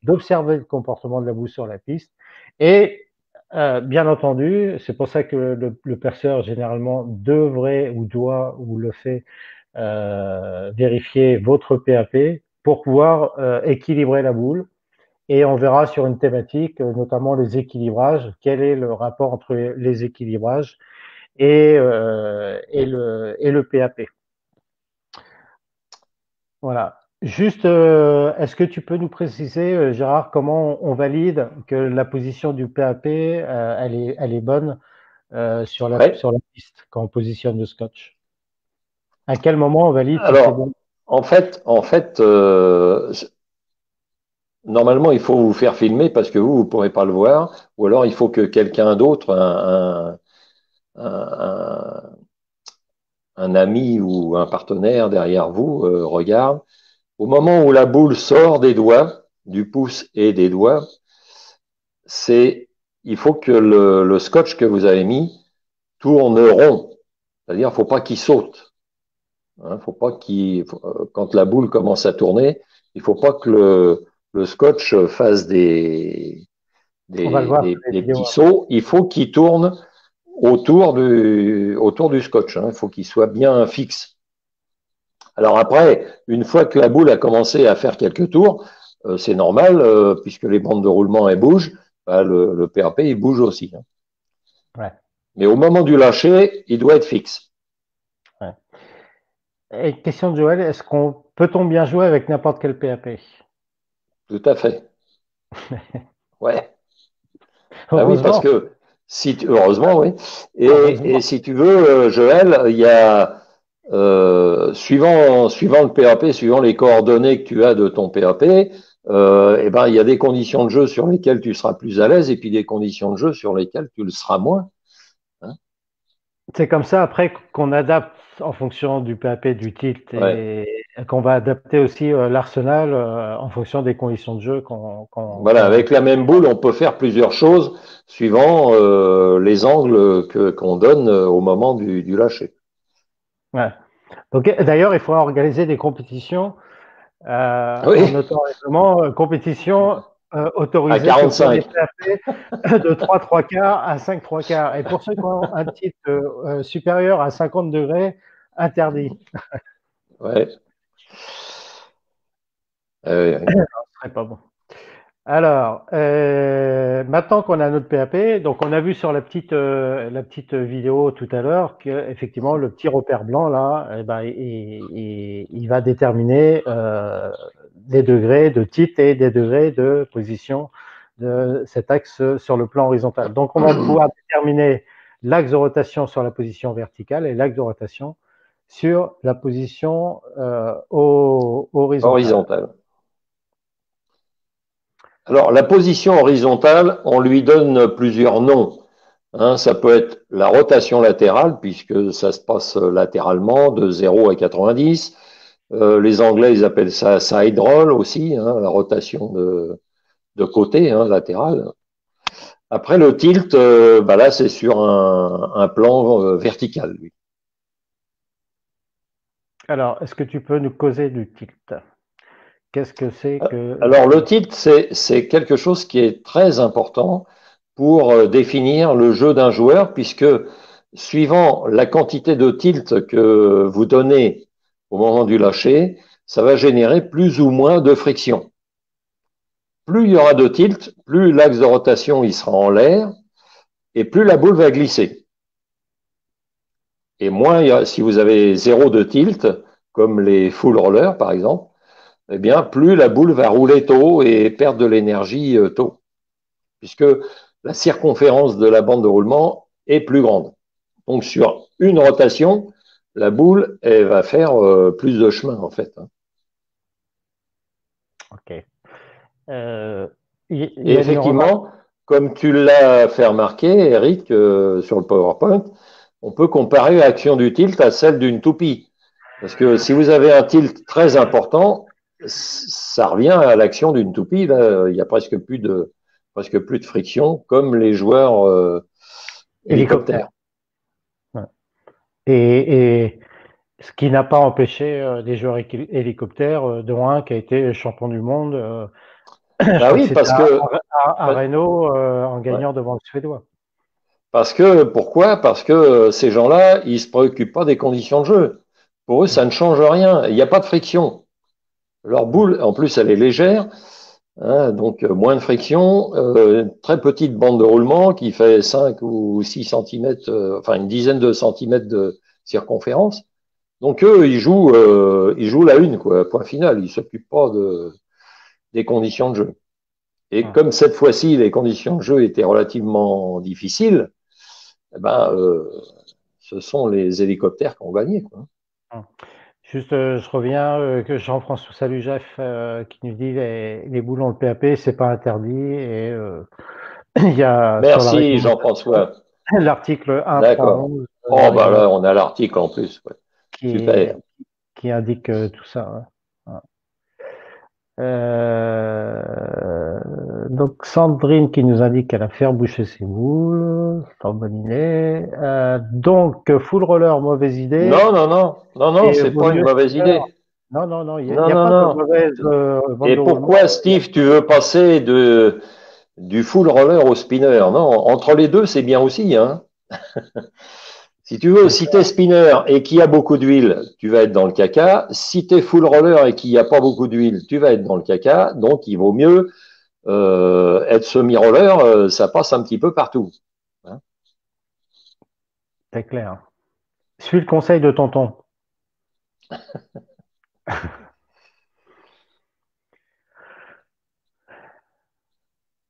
d'observer le comportement de la boue sur la piste. Et bien entendu, c'est pour ça que le perceur généralement devrait ou doit ou le fait vérifier votre PAP pour pouvoir équilibrer la boule. Et on verra sur une thématique, notamment les équilibrages, quel est le rapport entre les équilibrages et le PAP. Voilà. Juste, est-ce que tu peux nous préciser, Gérard, comment on valide que la position du PAP, elle est bonne Ouais. sur la piste quand on positionne le scotch? À quel moment on valide si c'est Alors, bon? en fait, normalement, il faut vous faire filmer parce que vous ne pourrez pas le voir, ou alors il faut que quelqu'un d'autre, un, un ami ou un partenaire derrière vous, regarde. Au moment où la boule sort des doigts, du pouce et des doigts, il faut que le scotch que vous avez mis tourne rond. C'est-à-dire, il ne faut pas qu'il saute. Hein, faut pas quand la boule commence à tourner, il ne faut pas que le scotch fasse On va le voir sur les des vidéos petits après. sauts. Il faut qu'il tourne autour du scotch. Hein. Il faut qu'il soit bien fixe. Alors après, une fois que la boule a commencé à faire quelques tours, c'est normal, puisque les bandes de roulement elles bougent, bah, le PAP il bouge aussi. Hein. Ouais, Mais au moment du lâcher, il doit être fixe. ouais. Et question de Joël, peut-on bien jouer avec n'importe quel PAP? Tout à fait. Ouais. Ah oui, parce Heureusement, que heureusement, oui. Et heureusement. si tu veux, Joël, il y a suivant le PAP, suivant les coordonnées que tu as de ton PAP, eh ben il y a des conditions de jeu sur lesquelles tu seras plus à l'aise et puis des conditions de jeu sur lesquelles tu le seras moins. Hein. C'est comme ça après qu'on adapte en fonction du PAP, du tilt Ouais. et qu'on va adapter aussi l'arsenal en fonction des conditions de jeu Voilà, avec la même boule, on peut faire plusieurs choses suivant les angles qu'on donne au moment du lâcher. Ouais. Donc d'ailleurs, il faudra organiser des compétitions en Oui, auto-règlement, compétitions à autorisées que pour les 45. PAP de 3 quarts à 5 quarts. Et pour ceux qui ont un tilt supérieur à 50 degrés, interdit. Ouais. Ce serait pas bon. Alors, maintenant qu'on a notre PAP, donc on a vu sur la petite vidéo tout à l'heure que effectivement le petit repère blanc là, eh ben, il va déterminer des degrés de tilt et des degrés de position de cet axe sur le plan horizontal. Donc on va pouvoir déterminer l'axe de rotation sur la position verticale et l'axe de rotation sur la position horizontale. Horizontal. Alors, la position horizontale, on lui donne plusieurs noms. Hein, ça peut être la rotation latérale, puisque ça se passe latéralement de 0 à 90. Les Anglais, ils appellent ça side roll aussi, hein, la rotation de côté, hein, latérale. Après, le tilt, bah là, c'est sur un plan vertical, lui. Alors, est-ce que tu peux nous causer du tilt? Qu'est-ce que c'est que le Alors, le tilt? tilt, c'est quelque chose qui est très important pour définir le jeu d'un joueur, puisque suivant la quantité de tilt que vous donnez au moment du lâcher, ça va générer plus ou moins de friction. Plus il y aura de tilt, plus l'axe de rotation il sera en l'air, et plus la boule va glisser. Et moins, si vous avez zéro de tilt, comme les full rollers par exemple, eh bien, plus la boule va rouler tôt et perdre de l'énergie tôt, puisque la circonférence de la bande de roulement est plus grande. Donc, sur une rotation, la boule, elle va faire plus de chemin, en fait. Hein. Ok. Euh, il Et y a une remarque. effectivement, comme tu l'as fait remarquer, Eric, sur le PowerPoint, on peut comparer l'action du tilt à celle d'une toupie. Parce que si vous avez un tilt très important, ça revient à l'action d'une toupie. Là, il y a presque plus de friction, comme les joueurs Hélicoptère. hélicoptères. Ouais. Et ce qui n'a pas empêché les joueurs hélicoptères, dont un qui a été champion du monde, je Bah crois que oui, c'était à bah, Renault, en ouais. gagnant devant le Suédois. Pourquoi? Parce que ces gens-là, ils se préoccupent pas des conditions de jeu. Pour eux, Mm. ça ne change rien. Il n'y a pas de friction. Leur Ouais. boule, en plus, elle est légère, hein, donc moins de friction, très petite bande de roulement qui fait 5 ou 6 centimètres, enfin une dizaine de centimètres de circonférence. Donc eux, ils jouent la une, quoi, point final. Ils s'occupent pas des conditions de jeu. Et Mm. comme cette fois-ci, les conditions de jeu étaient relativement difficiles, eh ben, ce sont les hélicoptères qui ont gagné, quoi. Mm. Juste, je reviens, que Jean-François Salut Jeff, qui nous dit les boules dans le PAP, c'est pas interdit. Et il y a sur la Merci réglementation Jean-François. l'article D'accord. 1.11 de la Oh, bah là, réglementation on a l'article en plus. Ouais. qui, Super. qui indique tout ça. Hein. Donc Sandrine qui nous indique qu'elle a fait boucher ses boules, c'est pas une bonne idée. Donc full roller, mauvaise idée. Non, non, non, non, non, Et c'est vaut pas une mieux mauvaise spinner. idée. Non, non, non, il Non, n'y a non, pas de non. mauvaise bande Et de roulement. pourquoi, Steve, tu veux passer du full roller au spinner? Non, entre les deux, c'est bien aussi, hein. Si tu veux, C'est si clair. t'es spinner et qu'il y a beaucoup d'huile, tu vas être dans le caca. Si t'es full roller et qu'il n'y a pas beaucoup d'huile, tu vas être dans le caca. Donc, il vaut mieux être semi-roller, ça passe un petit peu partout, hein. C'est clair. Suis le conseil de tonton.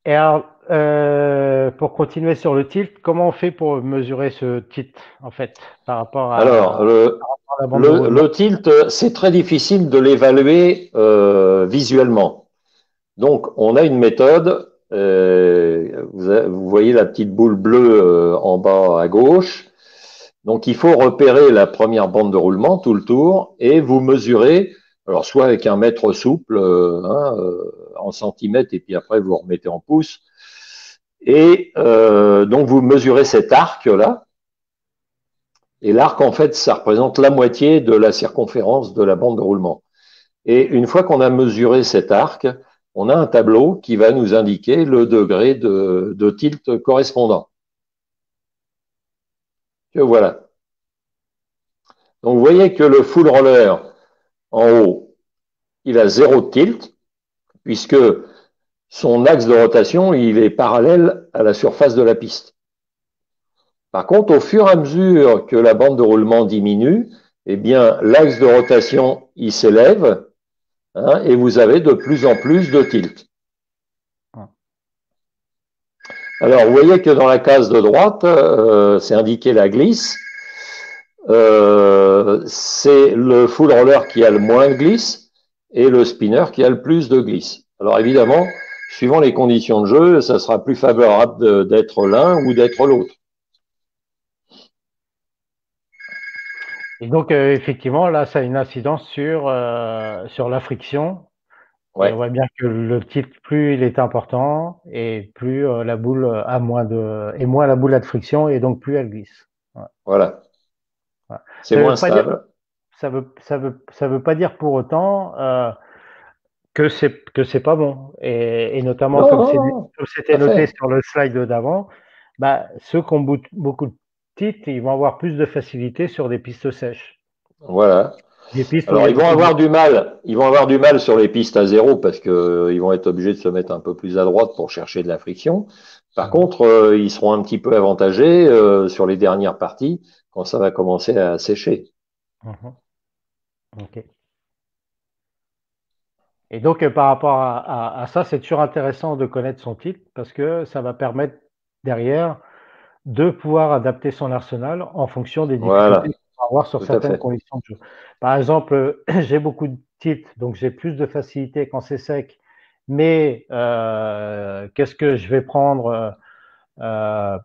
Et alors, pour continuer sur le tilt, comment on fait pour mesurer ce tilt, en fait, par rapport Alors, à la bande de roulement? le tilt, c'est très difficile de l'évaluer visuellement. Donc, on a une méthode. Vous voyez la petite boule bleue en bas à gauche. Donc, il faut repérer la première bande de roulement tout le tour et vous mesurez, alors soit avec un mètre souple en centimètres et puis après vous remettez en pouces. Et donc, vous mesurez cet arc-là. Et l'arc, en fait, ça représente la moitié de la circonférence de la bande de roulement. Et une fois qu'on a mesuré cet arc, on a un tableau qui va nous indiquer le degré de tilt correspondant. Et voilà. Donc vous voyez que le full roller en haut, il a zéro de tilt, puisque son axe de rotation, il est parallèle à la surface de la piste. Par contre, au fur et à mesure que la bande de roulement diminue, eh bien, l'axe de rotation, il s'élève, hein, et vous avez de plus en plus de tilt. Alors, vous voyez que dans la case de droite, c'est indiqué la glisse. C'est le full roller qui a le moins de glisse et le spinner qui a le plus de glisse. Alors évidemment, suivant les conditions de jeu, ça sera plus favorable d'être l'un ou d'être l'autre. Et donc, effectivement, là, ça a une incidence sur la friction. Et on Ouais, voit bien que le tilt, plus il est important, et plus la boule a et moins la boule a de friction, et donc plus elle glisse. Ouais, voilà. ouais. C'est Ça moins veut pas dire, stable. ça veut pas dire pour autant que c'est pas bon. Et notamment, Non, non, non, comme tout c'était à noté fait. sur le slide d'avant, bah, ceux qui ont beaucoup de tilt, ils vont avoir plus de facilité sur des pistes sèches. Voilà. Des pistes où il y Alors a beaucoup de... ils vont avoir du mal sur les pistes à zéro parce que ils vont être obligés de se mettre un peu plus à droite pour chercher de la friction. Par Mhm, contre, ils seront un petit peu avantagés sur les dernières parties quand ça va commencer à sécher. mhm, ok. Et donc, par rapport à ça, c'est toujours intéressant de connaître son titre parce que ça va permettre derrière de pouvoir adapter son arsenal en fonction des difficultés Voilà, qu'on va avoir sur tout à certaines fait. conditions de jeu. Par exemple, j'ai beaucoup de titres, donc j'ai plus de facilité quand c'est sec, mais qu'est-ce que je vais prendre euh,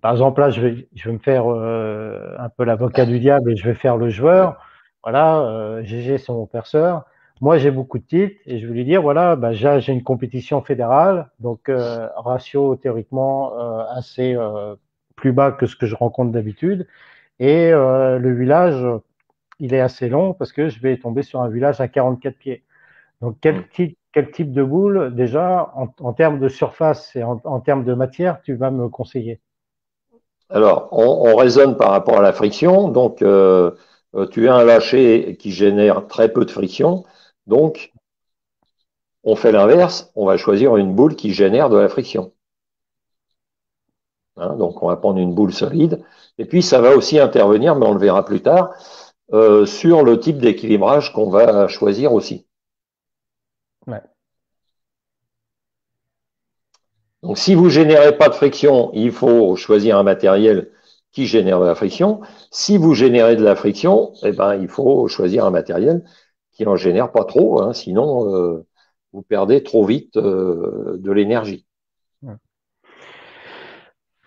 par exemple, là, je vais me faire un peu l'avocat du diable et je vais faire le joueur. Voilà, GG, c'est mon perceur. Moi, j'ai beaucoup de titres et je vais lui dire, voilà, bah, j'ai une compétition fédérale, donc ratio théoriquement assez plus bas que ce que je rencontre d'habitude. Et le village, il est assez long parce que je vais tomber sur un village à 44 pieds. Donc, Hmm. quel type de boule, déjà, en termes de surface et en termes de matière, tu vas me conseiller? Alors, on raisonne par rapport à la friction. Donc, tu as un lâcher qui génère très peu de friction. Donc, on fait l'inverse. On va choisir une boule qui génère de la friction. Hein, donc, on va prendre une boule solide. Et puis, ça va aussi intervenir, mais on le verra plus tard, sur le type d'équilibrage qu'on va choisir aussi. Ouais. Donc, si vous générez pas de friction, il faut choisir un matériel qui génère de la friction. Si vous générez de la friction, eh ben, il faut choisir un matériel qui en génère pas trop, hein, sinon vous perdez trop vite de l'énergie. Ouais.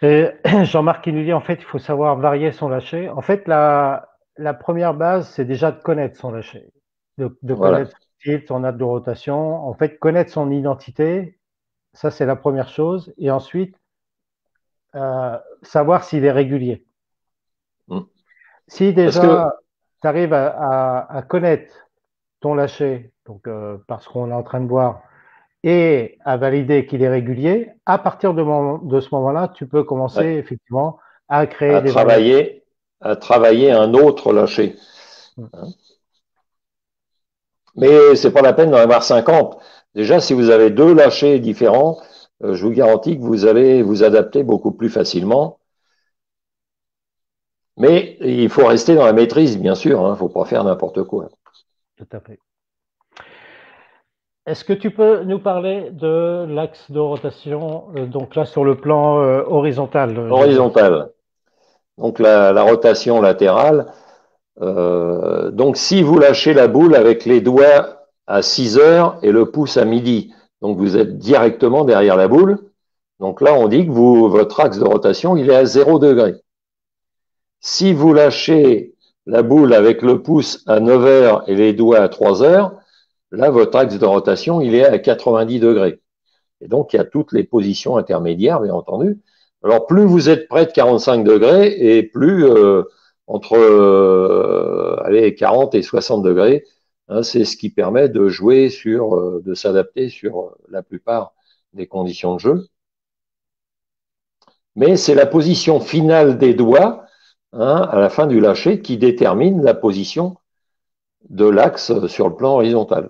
Et Jean-Marc qui nous dit, en fait, il faut savoir varier son lâcher. En fait, la première base, c'est déjà de connaître son lâcher, de connaître Voilà. son style, ton axe de rotation. En fait, connaître son identité, ça c'est la première chose. Et ensuite, savoir s'il est régulier. Mm. Si Parce que, déjà tu arrives à connaître ton lâcher, donc parce qu'on est en train de voir, et à valider qu'il est régulier, à partir de ce moment-là, tu peux commencer ouais, effectivement à créer à des variations. travailler, à travailler un autre lâcher. Hein. Mais c'est pas la peine d'en avoir 50. Déjà, si vous avez deux lâchers différents, je vous garantis que vous allez vous adapter beaucoup plus facilement. Mais il faut rester dans la maîtrise, bien sûr. Il ne faut pas faire n'importe quoi. Tout à fait. Est-ce que tu peux nous parler de l'axe de rotation, donc là sur le plan horizontal, je veux dire. Horizontal. Donc la rotation latérale. Donc si vous lâchez la boule avec les doigts à 6 heures et le pouce à midi, donc vous êtes directement derrière la boule. Donc là, on dit que votre axe de rotation, il est à 0 degré. Si vous lâchez la boule avec le pouce à 9 heures et les doigts à 3 heures, là, votre axe de rotation, il est à 90 degrés. Et donc, il y a toutes les positions intermédiaires, bien entendu. Alors, plus vous êtes près de 45 degrés et plus entre allez, 40 et 60 degrés, hein, c'est ce qui permet de jouer sur, de s'adapter sur la plupart des conditions de jeu. Mais c'est la position finale des doigts, hein, à la fin du lâcher, qui détermine la position de l'axe sur le plan horizontal.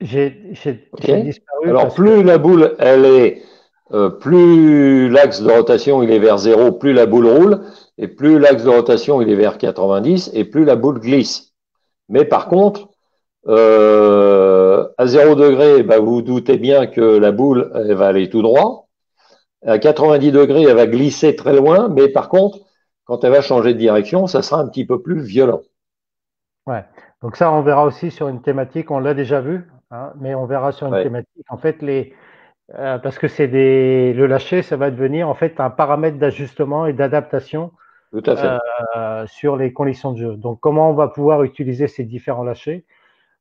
J'ai Okay. disparu Alors, parce que plus la boule, elle est, plus l'axe de rotation il est vers 0, plus la boule roule, et plus l'axe de rotation il est vers 90, et plus la boule glisse. Mais par contre, à 0 degré, bah, vous vous doutez bien que la boule elle va aller tout droit. À 90 degrés, elle va glisser très loin, mais par contre, quand elle va changer de direction, ça sera un petit peu plus violent. ouais. Donc ça, on verra aussi sur une thématique. On l'a déjà vu, hein, mais on verra sur une Ouais, thématique. En fait, parce que le lâcher, ça va devenir en fait un paramètre d'ajustement et d'adaptation tout à euh, fait. sur les conditions de jeu. Donc, comment on va pouvoir utiliser ces différents lâchers.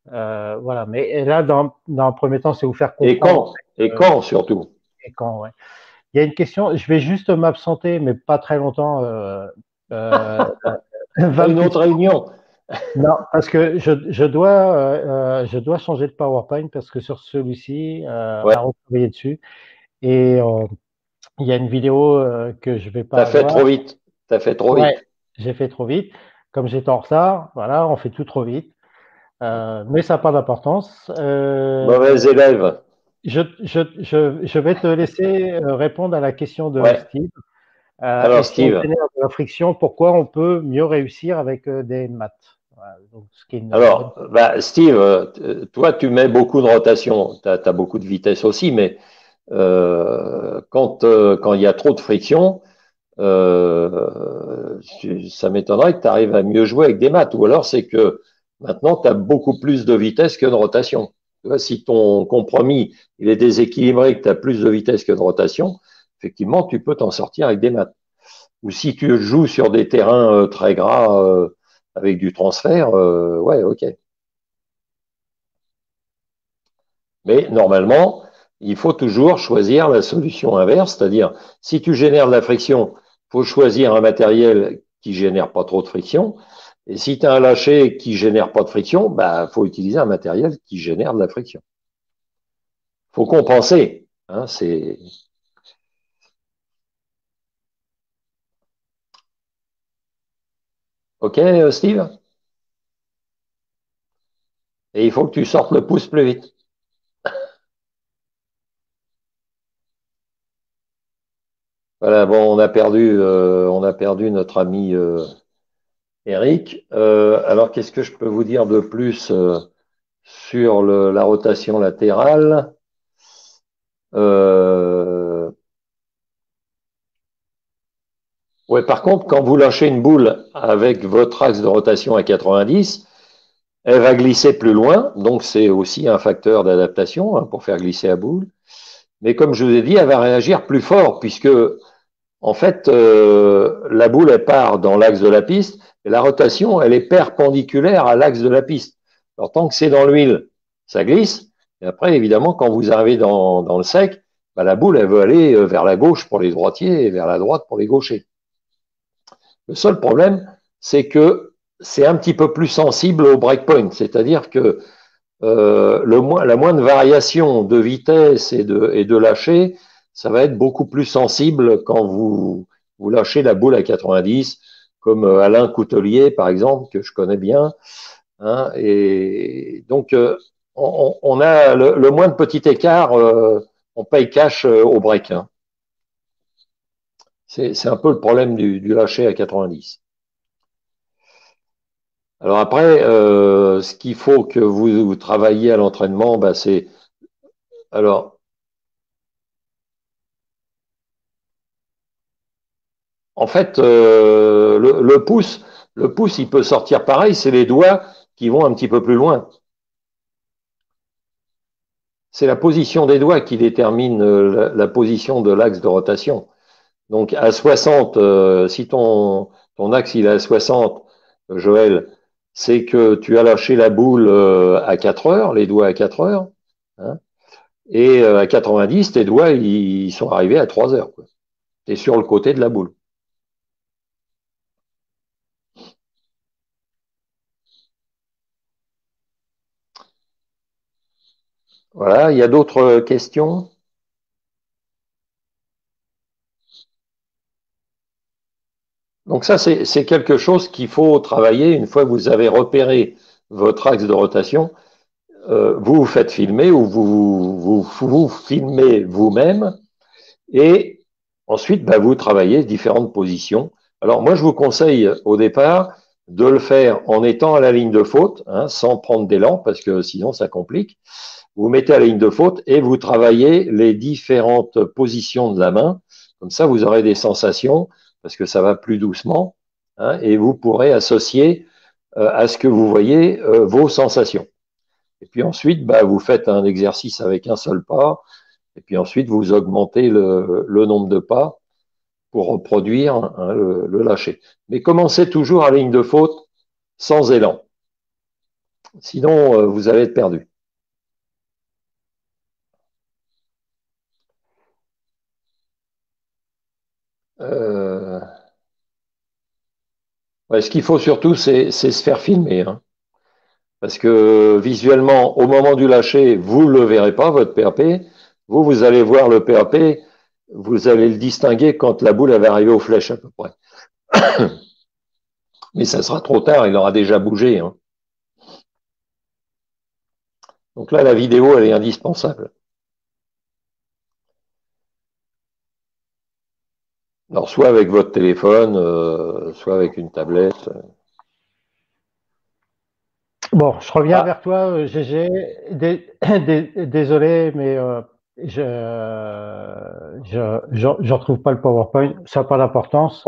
Voilà. Mais là, dans un premier temps, c'est vous faire Et comprendre quand? Et quand surtout? et quand. Ouais. Il y a une question. Je vais juste m'absenter, mais pas très longtemps. Euh, À 20 une petites. autre réunion? Non, parce que je dois changer de PowerPoint parce que sur celui-ci, Ouais, à retravailler dessus. Et il y a une vidéo que je vais pas t'as fait avoir. trop vite. T'as fait trop Ouais, vite. j'ai fait trop vite. Comme j'étais en retard, voilà, on fait tout trop vite. Mais ça n'a pas d'importance. Mauvais élève. Je vais te laisser répondre à la question de Ouais. Steve. Et Alors, si on Steve. génère de la friction, pourquoi on peut mieux réussir avec des maths? Voilà, donc, ce qui est une bonne. Alors, bah, Steve, toi, tu mets beaucoup de rotation. Tu as beaucoup de vitesse aussi, mais quand il y a trop de friction, ça m'étonnerait que tu arrives à mieux jouer avec des maths. Ou alors, c'est que maintenant, tu as beaucoup plus de vitesse que de rotation. Tu vois, si ton compromis il est déséquilibré, que tu as plus de vitesse que de rotation, effectivement, tu peux t'en sortir avec des maths. Ou si tu joues sur des terrains très gras avec du transfert, ouais, ok. Mais normalement, il faut toujours choisir la solution inverse, c'est-à-dire si tu génères de la friction, il faut choisir un matériel qui génère pas trop de friction. Et si tu as un lâcher qui génère pas de friction, bah faut utiliser un matériel qui génère de la friction. Faut compenser. Hein, c'est ok, Steve. Et il faut que tu sortes le pouce plus vite. Voilà, bon, on a perdu notre ami Eric. Alors, qu'est-ce que je peux vous dire de plus sur la rotation latérale? Euh, ouais, par contre, quand vous lâchez une boule avec votre axe de rotation à 90, elle va glisser plus loin, donc c'est aussi un facteur d'adaptation hein, pour faire glisser la boule. Mais comme je vous ai dit, elle va réagir plus fort, puisque en fait, la boule, elle part dans l'axe de la piste, et la rotation, elle est perpendiculaire à l'axe de la piste. Alors, tant que c'est dans l'huile, ça glisse. Et après, évidemment, quand vous arrivez dans le sec, bah, la boule, elle veut aller vers la gauche pour les droitiers et vers la droite pour les gauchers. Le seul problème, c'est que c'est un petit peu plus sensible au breakpoint, c'est-à-dire que la moindre variation de vitesse et de lâcher, ça va être beaucoup plus sensible quand vous lâchez la boule à 90, comme Alain Coutelier, par exemple, que je connais bien. Hein, et donc, on a le moins de petit écart, on paye cash au break. Hein. C'est un peu le problème du lâcher à 90. Alors après, ce qu'il faut que vous travailliez à l'entraînement, bah, c'est alors en fait le pouce, il peut sortir pareil, c'est les doigts qui vont un petit peu plus loin. C'est la position des doigts qui détermine la position de l'axe de rotation. Donc à 60, si ton axe il est à 60, Joël, c'est que tu as lâché la boule à 4 heures, les doigts à 4 heures. Hein, et à 90, tes doigts, ils sont arrivés à 3 heures. Tu es sur le côté de la boule. Voilà, il y a d'autres questions? Donc ça, c'est quelque chose qu'il faut travailler une fois que vous avez repéré votre axe de rotation. Vous vous faites filmer ou vous filmez vous-même et ensuite, bah, vous travaillez différentes positions. Alors moi, je vous conseille au départ de le faire en étant à la ligne de faute, hein, sans prendre d'élan, parce que sinon ça complique. Vous mettez à la ligne de faute et vous travaillez les différentes positions de la main. Comme ça, vous aurez des sensations, parce que ça va plus doucement, hein, et vous pourrez associer à ce que vous voyez vos sensations. Et puis ensuite, bah, vous faites un exercice avec un seul pas, et puis ensuite, vous augmentez le nombre de pas pour reproduire hein, le lâcher. Mais commencez toujours à ligne de faute sans élan. Sinon, vous allez être perdu. Ouais, ce qu'il faut surtout, c'est se faire filmer. Hein. Parce que visuellement, au moment du lâcher, vous ne le verrez pas, votre PAP. Vous allez voir le PAP, vous allez le distinguer quand la boule va arriver aux flèches à peu près. Mais ça sera trop tard, il aura déjà bougé. Hein. Donc là, la vidéo, elle est indispensable. Alors, soit avec votre téléphone, soit avec une tablette. Bon, je reviens vers toi, GG. Désolé, mais je retrouve pas le PowerPoint. Ça n'a pas d'importance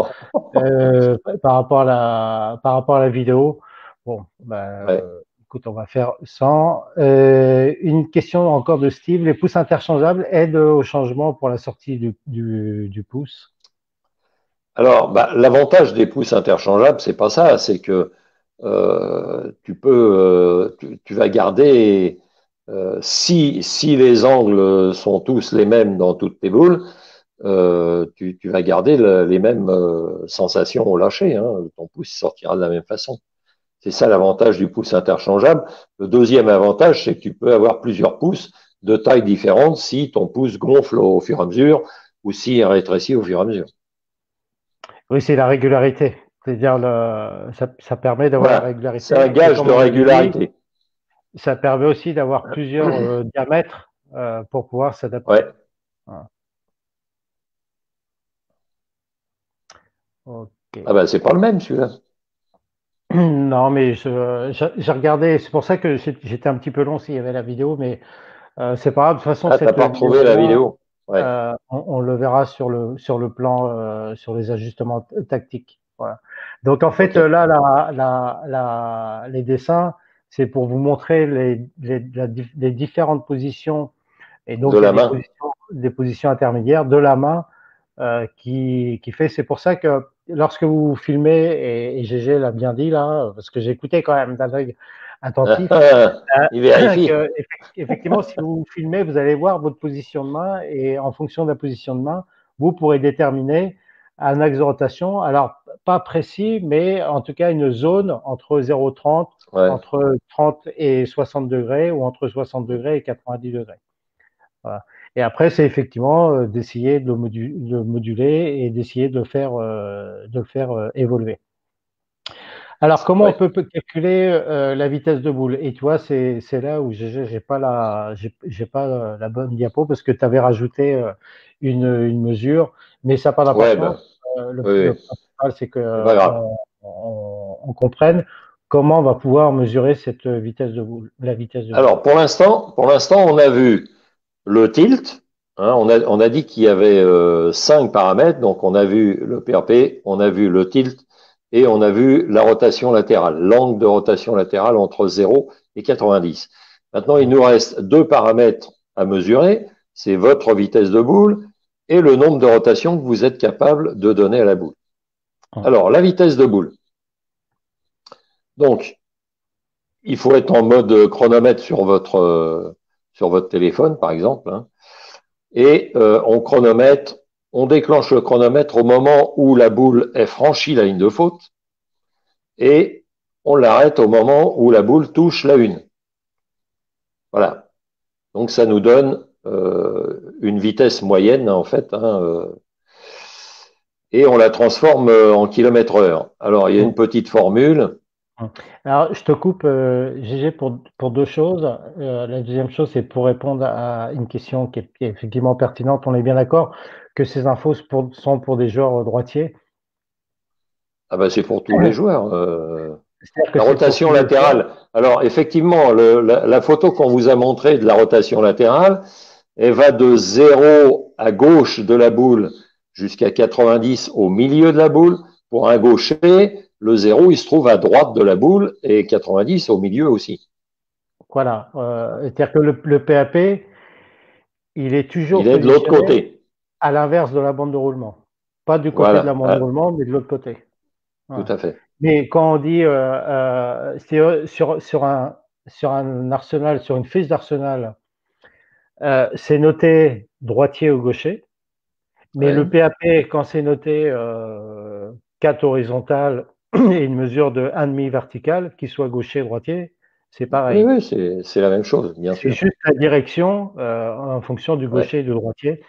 par rapport à la vidéo. Bon, ben, Ouais. écoute, on va faire sans. Une question encore de Steve. Les pouces interchangeables aident au changement pour la sortie du pouce? Alors, bah, l'avantage des pouces interchangeables, c'est pas ça, c'est que tu vas garder, si les angles sont tous les mêmes dans toutes tes boules, tu vas garder les mêmes sensations au lâcher. Hein. Ton pouce sortira de la même façon. C'est ça l'avantage du pouce interchangeable. Le deuxième avantage, c'est que tu peux avoir plusieurs pouces de tailles différentes si ton pouce gonfle au fur et à mesure ou s'il rétrécit au fur et à mesure. Oui, c'est la régularité. C'est-à-dire, ça permet d'avoir la Voilà, c'est régularité. un Et gage comme de on l'a dit, régularité. ça permet aussi d'avoir plusieurs diamètres pour pouvoir s'adapter. Ouais. Voilà. Ok. Ah ben c'est pas le même celui-là. Non, mais j'ai regardé. C'est pour ça que j'étais un petit peu long s'il y avait la vidéo, mais c'est pas grave. De toute façon, Ah, t'as cette pas retrouvé la vidéo-là, vidéo. Ouais. on le verra sur le plan, sur les ajustements tactiques. Voilà. Donc en fait, Ok. là, les dessins, c'est pour vous montrer les différentes positions. Et De donc, il y a la main. des positions intermédiaires de la main qui fait. C'est pour ça que lorsque vous filmez, et GG l'a bien dit là, parce que j'ai écouté quand même d'un œil attentif, Il vérifie. que effectivement, si vous filmez, vous allez voir votre position de main et en fonction de la position de main, vous pourrez déterminer un axe de rotation. Alors, pas précis, mais en tout cas une zone entre 0,30, Ouais. entre 30 et 60 degrés ou entre 60 degrés et 90 degrés. Voilà. Et après, c'est effectivement d'essayer de le moduler et d'essayer de le faire évoluer. Alors, comment on Ouais. peut calculer la vitesse de boule? Et tu vois, c'est là où j'ai pas j'ai pas la bonne diapo parce que tu avais rajouté une mesure, mais ça n'a pas Ouais, bah, d'importance. oui, Le oui. principal, c'est que C'est pas grave. on comprenne comment on va pouvoir mesurer cette vitesse de boule, la vitesse de boule. Alors, pour l'instant, on a vu le tilt. Hein, on a dit qu'il y avait 5 paramètres. Donc, on a vu le PRP, on a vu le tilt et on a vu la rotation latérale, l'angle de rotation latérale entre 0 et 90. Maintenant, il nous reste 2 paramètres à mesurer. C'est votre vitesse de boule et le nombre de rotations que vous êtes capable de donner à la boule. Alors, la vitesse de boule. Donc, il faut être en mode chronomètre sur votre téléphone, par exemple. Hein, et on déclenche le chronomètre au moment où la boule est franchie la ligne de faute et on l'arrête au moment où la boule touche la une. Voilà. Donc ça nous donne une vitesse moyenne en fait, hein, et on la transforme en kilomètres heure. Alors il y a une petite formule. Alors, je te coupe, GG, pour deux choses. La deuxième chose, c'est pour répondre à une question qui est effectivement pertinente. On est bien d'accord que ces infos sont pour des joueurs droitiers. Ah ben c'est pour tous les joueurs. C'est-à-dire que La c'est pour rotation tous les joueurs. latérale. Alors effectivement, la photo qu'on vous a montrée de la rotation latérale, elle va de 0 à gauche de la boule jusqu'à 90 au milieu de la boule. Pour un gaucher, le 0, il se trouve à droite de la boule et 90 au milieu aussi. Voilà. C'est-à-dire que le PAP, il est Il toujours est de l'autre positionné côté. à l'inverse de la bande de roulement. Pas du côté de la Voilà, bande de roulement, mais de l'autre côté. tout Voilà. à fait. Mais quand on dit sur un arsenal, sur une fiche d'arsenal, c'est noté droitier ou gaucher. Mais le Ouais. PAP, quand c'est noté 4 horizontal et une mesure de 1,5 vertical, qu'il soit gaucher, droitier, c'est Oui, pareil. oui, c'est la même chose, bien C'est sûr. juste la direction en fonction du Ouais, gaucher et du droitier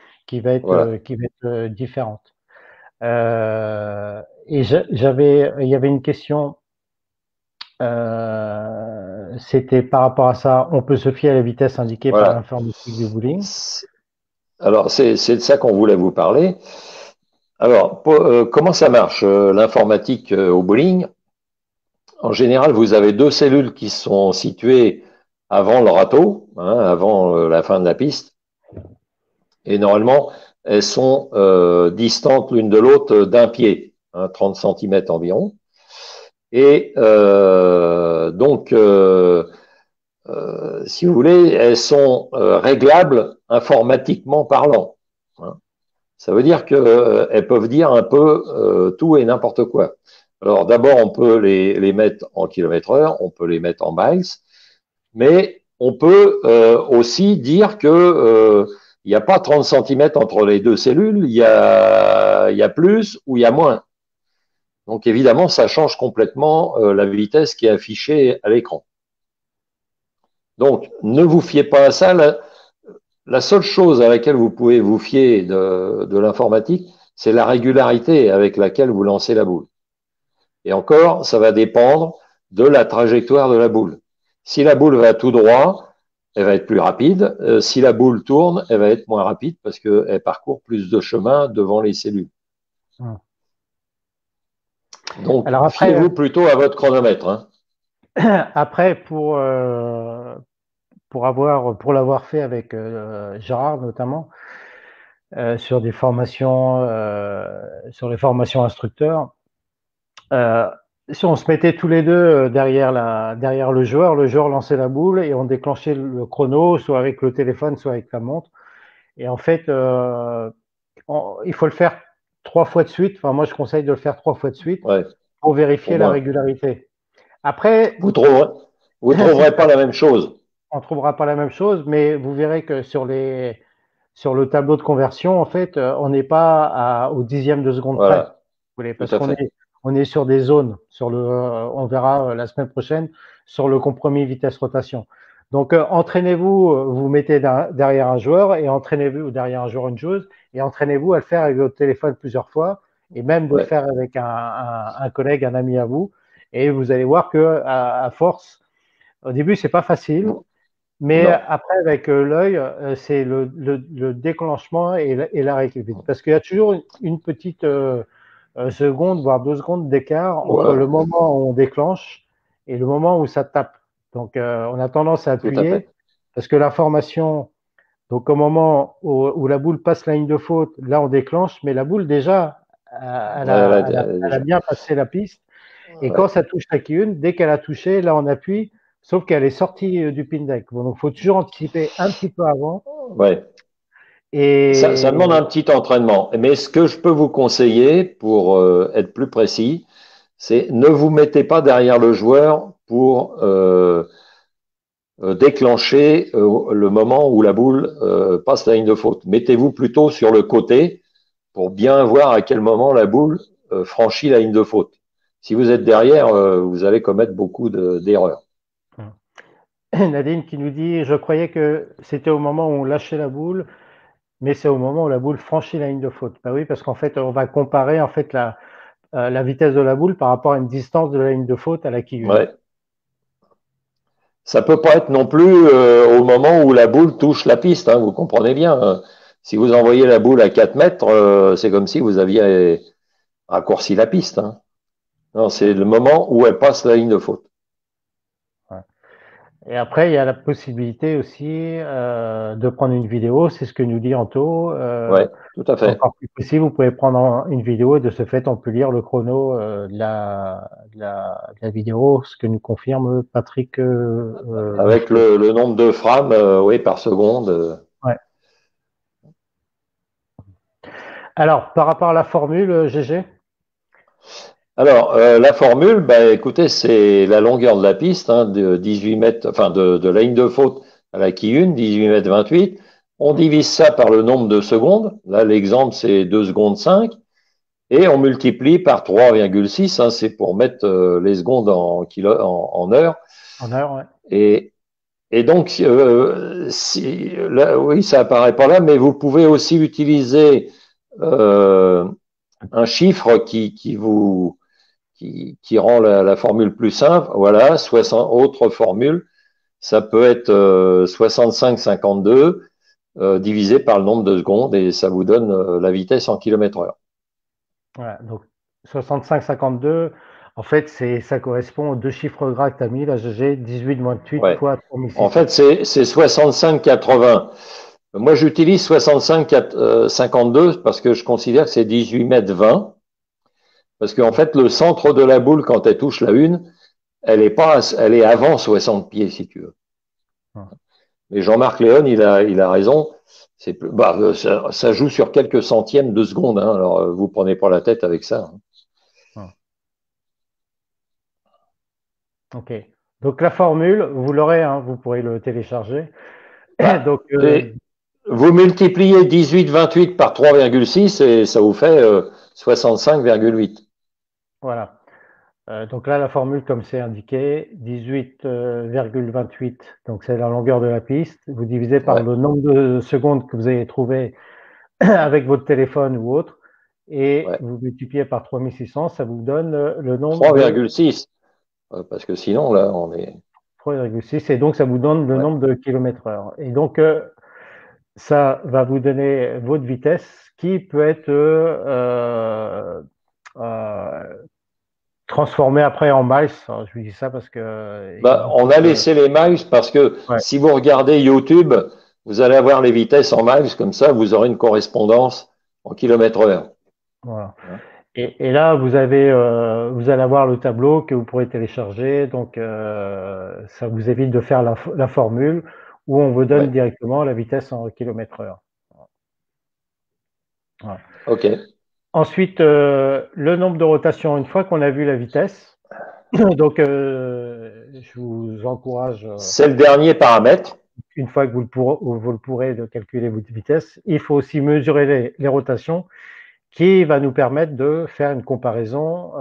voilà. qui va être différente. Et il y avait une question, c'était par rapport à ça, on peut se fier à la vitesse indiquée par Voilà. l'informatique du bowling. Alors, c'est de ça qu'on voulait vous parler. Alors, comment ça marche, l'informatique au bowling? En général, vous avez 2 cellules qui sont situées avant le râteau, hein, avant la fin de la piste. Et normalement, elles sont distantes l'une de l'autre d'1 pied, hein, 30 cm environ. Et si vous voulez, elles sont réglables informatiquement parlant. Hein. Ça veut dire qu'elles peuvent dire un peu tout et n'importe quoi. Alors d'abord, on peut les mettre en kilomètres heure, on peut les mettre en miles, mais on peut aussi dire que il n'y a pas 30 cm entre les 2 cellules, il y a plus ou il y a moins. Donc évidemment, ça change complètement la vitesse qui est affichée à l'écran. Donc ne vous fiez pas à ça. La seule chose à laquelle vous pouvez vous fier de l'informatique, c'est la régularité avec laquelle vous lancez la boule. Et encore, ça va dépendre de la trajectoire de la boule. Si la boule va tout droit, elle va être plus rapide. Si la boule tourne, elle va être moins rapide parce qu'elle parcourt plus de chemin devant les cellules. Donc, Alors après, fiez-vous plutôt à votre chronomètre. Hein. après pour l'avoir fait avec Gérard notamment sur des formations, sur les formations instructeurs, euh, si on se mettait tous les deux derrière le joueur lançait la boule et on déclenchait le chrono, soit avec le téléphone, soit avec la montre. Et en fait, il faut le faire 3 fois de suite. Enfin, moi, je conseille de le faire 3 fois de suite Ouais, pour au vérifier la moins. régularité. Après, Vous trouverez pas la même chose. on ne trouvera pas la même chose, mais vous verrez que sur le tableau de conversion, en fait, on n'est pas au dixième de seconde près, Voilà, vous voulez, tout parce à fait. on est sur des zones, on verra la semaine prochaine sur le compromis vitesse-rotation. Donc, entraînez-vous, vous mettez derrière un joueur et entraînez-vous derrière un joueur une joueuse et entraînez-vous à le faire avec votre téléphone plusieurs fois et même de le Ouais. faire avec un collègue, un ami à vous. Et vous allez voir que à force, au début, c'est pas facile. Mais Non. après, avec l'œil, c'est le déclenchement et la rééquilibre. Parce qu'il y a toujours une petite seconde, voire 2 secondes d'écart entre Ouais, le moment où on déclenche et le moment où ça tape. Donc, on a tendance à tout à appuyer fait. parce que la formation, donc au moment où la boule passe la ligne de faute, là, on déclenche, mais la boule, déjà, Ouais, là, elle a déjà. bien passé la piste. Et quand Ouais. ça touche la quille, dès qu'elle a touché, là on appuie, sauf qu'elle est sortie du pin deck. Bon, donc il faut toujours anticiper un petit peu avant. Ouais. Ça demande Et un petit entraînement. Mais ce que je peux vous conseiller pour être plus précis, c'est ne vous mettez pas derrière le joueur pour déclencher le moment où la boule passe la ligne de faute. Mettez-vous plutôt sur le côté pour bien voir à quel moment la boule franchit la ligne de faute. Si vous êtes derrière, vous allez commettre beaucoup d'erreurs. Nadine qui nous dit, je croyais que c'était au moment où on lâchait la boule, mais c'est au moment où la boule franchit la ligne de faute. Bah oui, parce qu'en fait, on va comparer en fait la vitesse de la boule par rapport à une distance de la ligne de faute à la quille. Ouais. Ça peut pas être non plus au moment où la boule touche la piste, hein, vous comprenez bien. Si vous Ouais, envoyez la boule à 4 mètres, c'est comme si vous aviez raccourci la piste. Hein. Non, c'est ouais, le moment où elle passe la ligne de faute. ouais. Et après, il y a la possibilité aussi de prendre une vidéo, c'est ce que nous dit Anto. Ouais, tout à fait. Encore plus précis, vous pouvez prendre une vidéo et de ce fait, on peut lire le chrono de la vidéo, ce que nous confirme Patrick. Avec le nombre de frames oui, par seconde. Ouais. Alors, par rapport à la formule, GG, Alors, la formule, bah, écoutez, c'est la longueur de la piste, hein, de 18 mètres, enfin de la ligne de faute à la quille 1, 18 mètres 28. On divise ça par le nombre de secondes. Là, l'exemple, c'est 2 secondes 5. Et on multiplie par 3,6, hein, c'est pour mettre les secondes en heures. en heure, ouais. Et, et donc, là, oui, ça apparaît pas là, mais vous pouvez aussi utiliser euh, un chiffre qui rend la formule plus simple. Voilà, 60, autre formule, ça peut être 65-52 divisé par le nombre de secondes et ça vous donne la vitesse en kilomètre heure. Voilà, donc 65-52, en fait, ça correspond aux deux chiffres gras que tu as mis, là, GG, 18-28 Ouais. fois En 3600. fait, c'est 65-80. Moi, j'utilise 65-52 parce que je considère que c'est 18 mètres 20. Parce qu'en fait, le centre de la boule, quand elle touche la une, elle est avant 60 pieds, si tu veux. Mais Jean-Marc Léon, il a raison. Ça joue sur quelques centièmes de seconde. Hein, alors, vous prenez pas la tête avec ça. Hein. Ok. Donc la formule, vous l'aurez, hein, vous pourrez le télécharger. Bah, Donc et vous multipliez 18-28 par 3,6 et ça vous fait 65,8. voilà. Donc là, la formule, comme c'est indiqué, 18,28. Donc c'est la longueur de la piste. Vous divisez par Ouais, le nombre de secondes que vous avez trouvé avec votre téléphone ou autre, et ouais. vous multipliez par 3600, ça vous donne le nombre de 3,6. Parce que sinon, là, on est. 3,6, et donc ça vous donne le Ouais. nombre de kilomètres heure. Et donc ça va vous donner votre vitesse qui peut être euh, transformée après en miles. Alors, je vous dis ça parce que il y a Bah, beaucoup on a de... laissé les miles parce que Ouais, si vous regardez YouTube, vous allez avoir les vitesses en miles, comme ça, vous aurez une correspondance en kilomètres heure. voilà. Et là, vous allez avoir le tableau que vous pourrez télécharger. Donc, ça vous évite de faire la formule où on vous donne Ouais. directement la vitesse en kilomètres heure. Voilà. Ok. Ensuite, le nombre de rotations, une fois qu'on a vu la vitesse, donc je vous encourage, C'est le dernier paramètre. une fois que vous le pourrez, de calculer votre vitesse. Il faut aussi mesurer les rotations, qui va nous permettre de faire une comparaison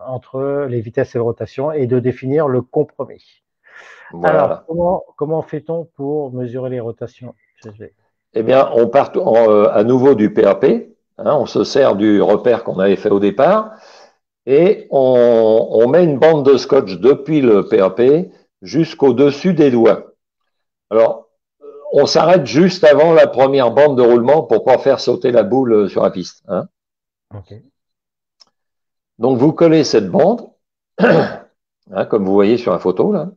entre les vitesses et les rotations et de définir le compromis. Alors, Voilà. comment fait-on pour mesurer les rotations, GG? Eh bien, on part à nouveau du PAP. Hein, on se sert du repère qu'on avait fait au départ et on met une bande de scotch depuis le PAP jusqu'au-dessus des doigts. Alors, on s'arrête juste avant la première bande de roulement pour pas faire sauter la boule sur la piste. Hein. Ok. Donc, vous collez cette bande, hein, comme vous voyez sur la photo là,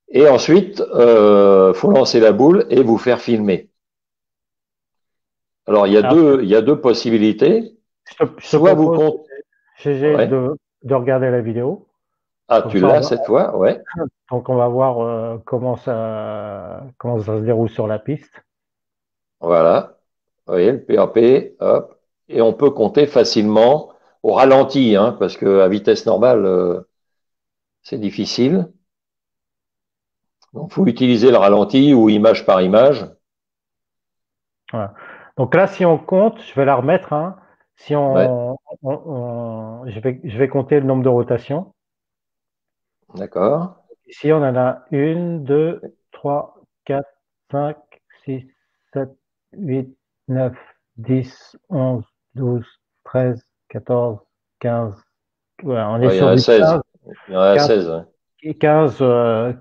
et ensuite, faut lancer la boule et vous faire filmer. Alors, Alors, il y a deux possibilités. je te Soit vous propose, comptez. GG, Ouais. de regarder la vidéo. Ah, Comme tu ça, l'as cette fois, ouais. donc on va voir comment ça se déroule sur la piste. Voilà. Vous voyez, le PAP, hop. Et on peut compter facilement au ralenti, hein, parce que à vitesse normale, c'est difficile. Donc, faut utiliser le ralenti ou image par image. Voilà. Donc là, si on compte, je vais la remettre, hein. Si Ouais, je vais compter le nombre de rotations. d'accord. Ici, on en a une, deux, trois, quatre, cinq, six, sept, huit, neuf, 10, 11, 12, 13, 14, 15. Voilà, on est Ouais, il y en sur a du 16. 15, Il y en a 15, 16. Hein.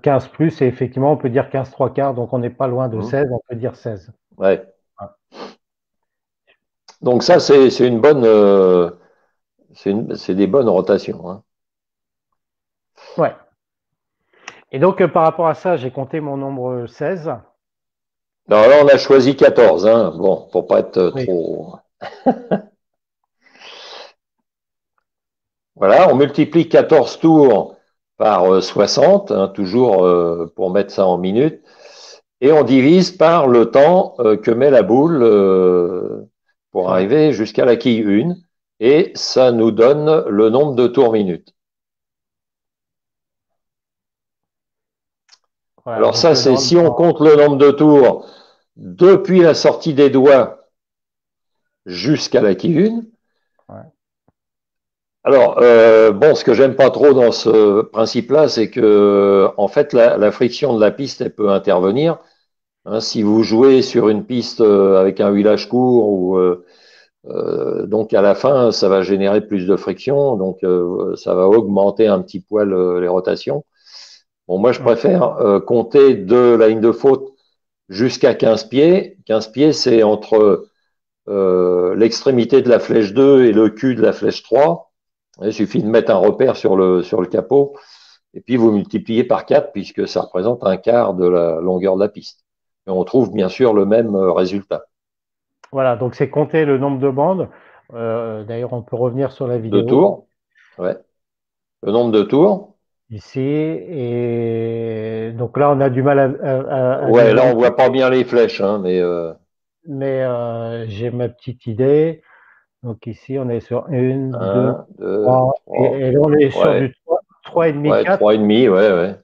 15 plus, et effectivement, on peut dire 15 trois quarts, donc on n'est pas loin de Mhm. 16, on peut dire 16. Ouais. Voilà. Donc ça, c'est une bonne, c'est des bonnes rotations. Hein. Ouais. Et donc, par rapport à ça, j'ai compté mon nombre 16. Alors là, on a choisi 14. Hein. Bon, pour pas être Oui. trop. Voilà, on multiplie 14 tours par 60, hein, toujours pour mettre ça en minutes, et on divise par le temps que met la boule pour Sur la arriver jusqu'à la quille 1, et ça nous donne le nombre de tours minutes. Voilà, Alors donc ça, c'est si on compte le nombre de tours depuis la sortie des doigts jusqu'à la quille 1. ouais. Alors, bon, ce que j'aime pas trop dans ce principe-là, c'est que, en fait, la friction de la piste, elle peut intervenir. Hein, si vous jouez sur une piste avec un huilage court, ou donc à la fin, ça va générer plus de friction, donc ça va augmenter un petit poil les rotations. Bon, moi, je Mm. préfère compter de la ligne de faute jusqu'à 15 pieds. 15 pieds, c'est entre l'extrémité de la flèche 2 et le cul de la flèche 3. Il suffit de mettre un repère sur le capot, et puis vous multipliez par 4, puisque ça représente un quart de la longueur de la piste. Et on trouve bien sûr le même résultat. Voilà, donc c'est compter le nombre de bandes. D'ailleurs, on peut revenir sur la Deux vidéo tours, ouais. Le nombre de tours. ici. Et donc là, on a du mal à Ouais, là, on visualiser, voit pas bien les flèches, hein, mais mais j'ai ma petite idée. Donc ici, on est sur une, deux, 1, 2, trois, et 3, là, on est sur ouais, du trois et demi, ouais, 4. 3,5, ouais, ouais,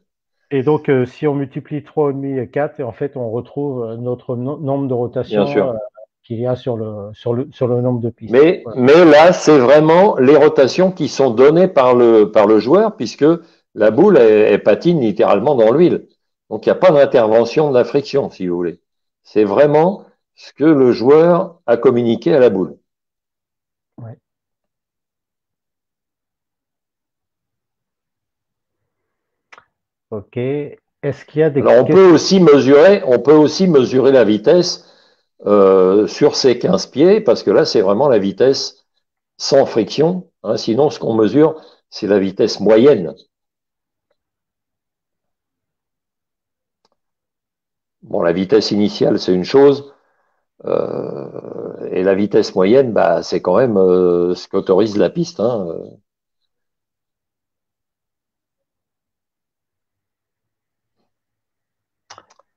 Et donc, si on multiplie 3,5 et 4, et en fait, on retrouve notre nombre de bien rotations sûr. qu'il y a sur le nombre de pistes. Voilà. Mais là, c'est vraiment les rotations qui sont données par le joueur, puisque la boule, elle patine littéralement dans l'huile. Donc, il n'y a pas d'intervention de la friction, si vous voulez. C'est vraiment ce que le joueur a communiqué à la boule. Ouais. OK. Est-ce qu'il y a des Alors, questions? on peut aussi mesurer la vitesse sur ces 15 pieds, parce que là, c'est vraiment la vitesse sans friction. Hein. Sinon, ce qu'on mesure, c'est la vitesse moyenne. Bon, la vitesse initiale, c'est une chose. Et la vitesse moyenne, bah, c'est quand même ce qu'autorise la piste. Hein.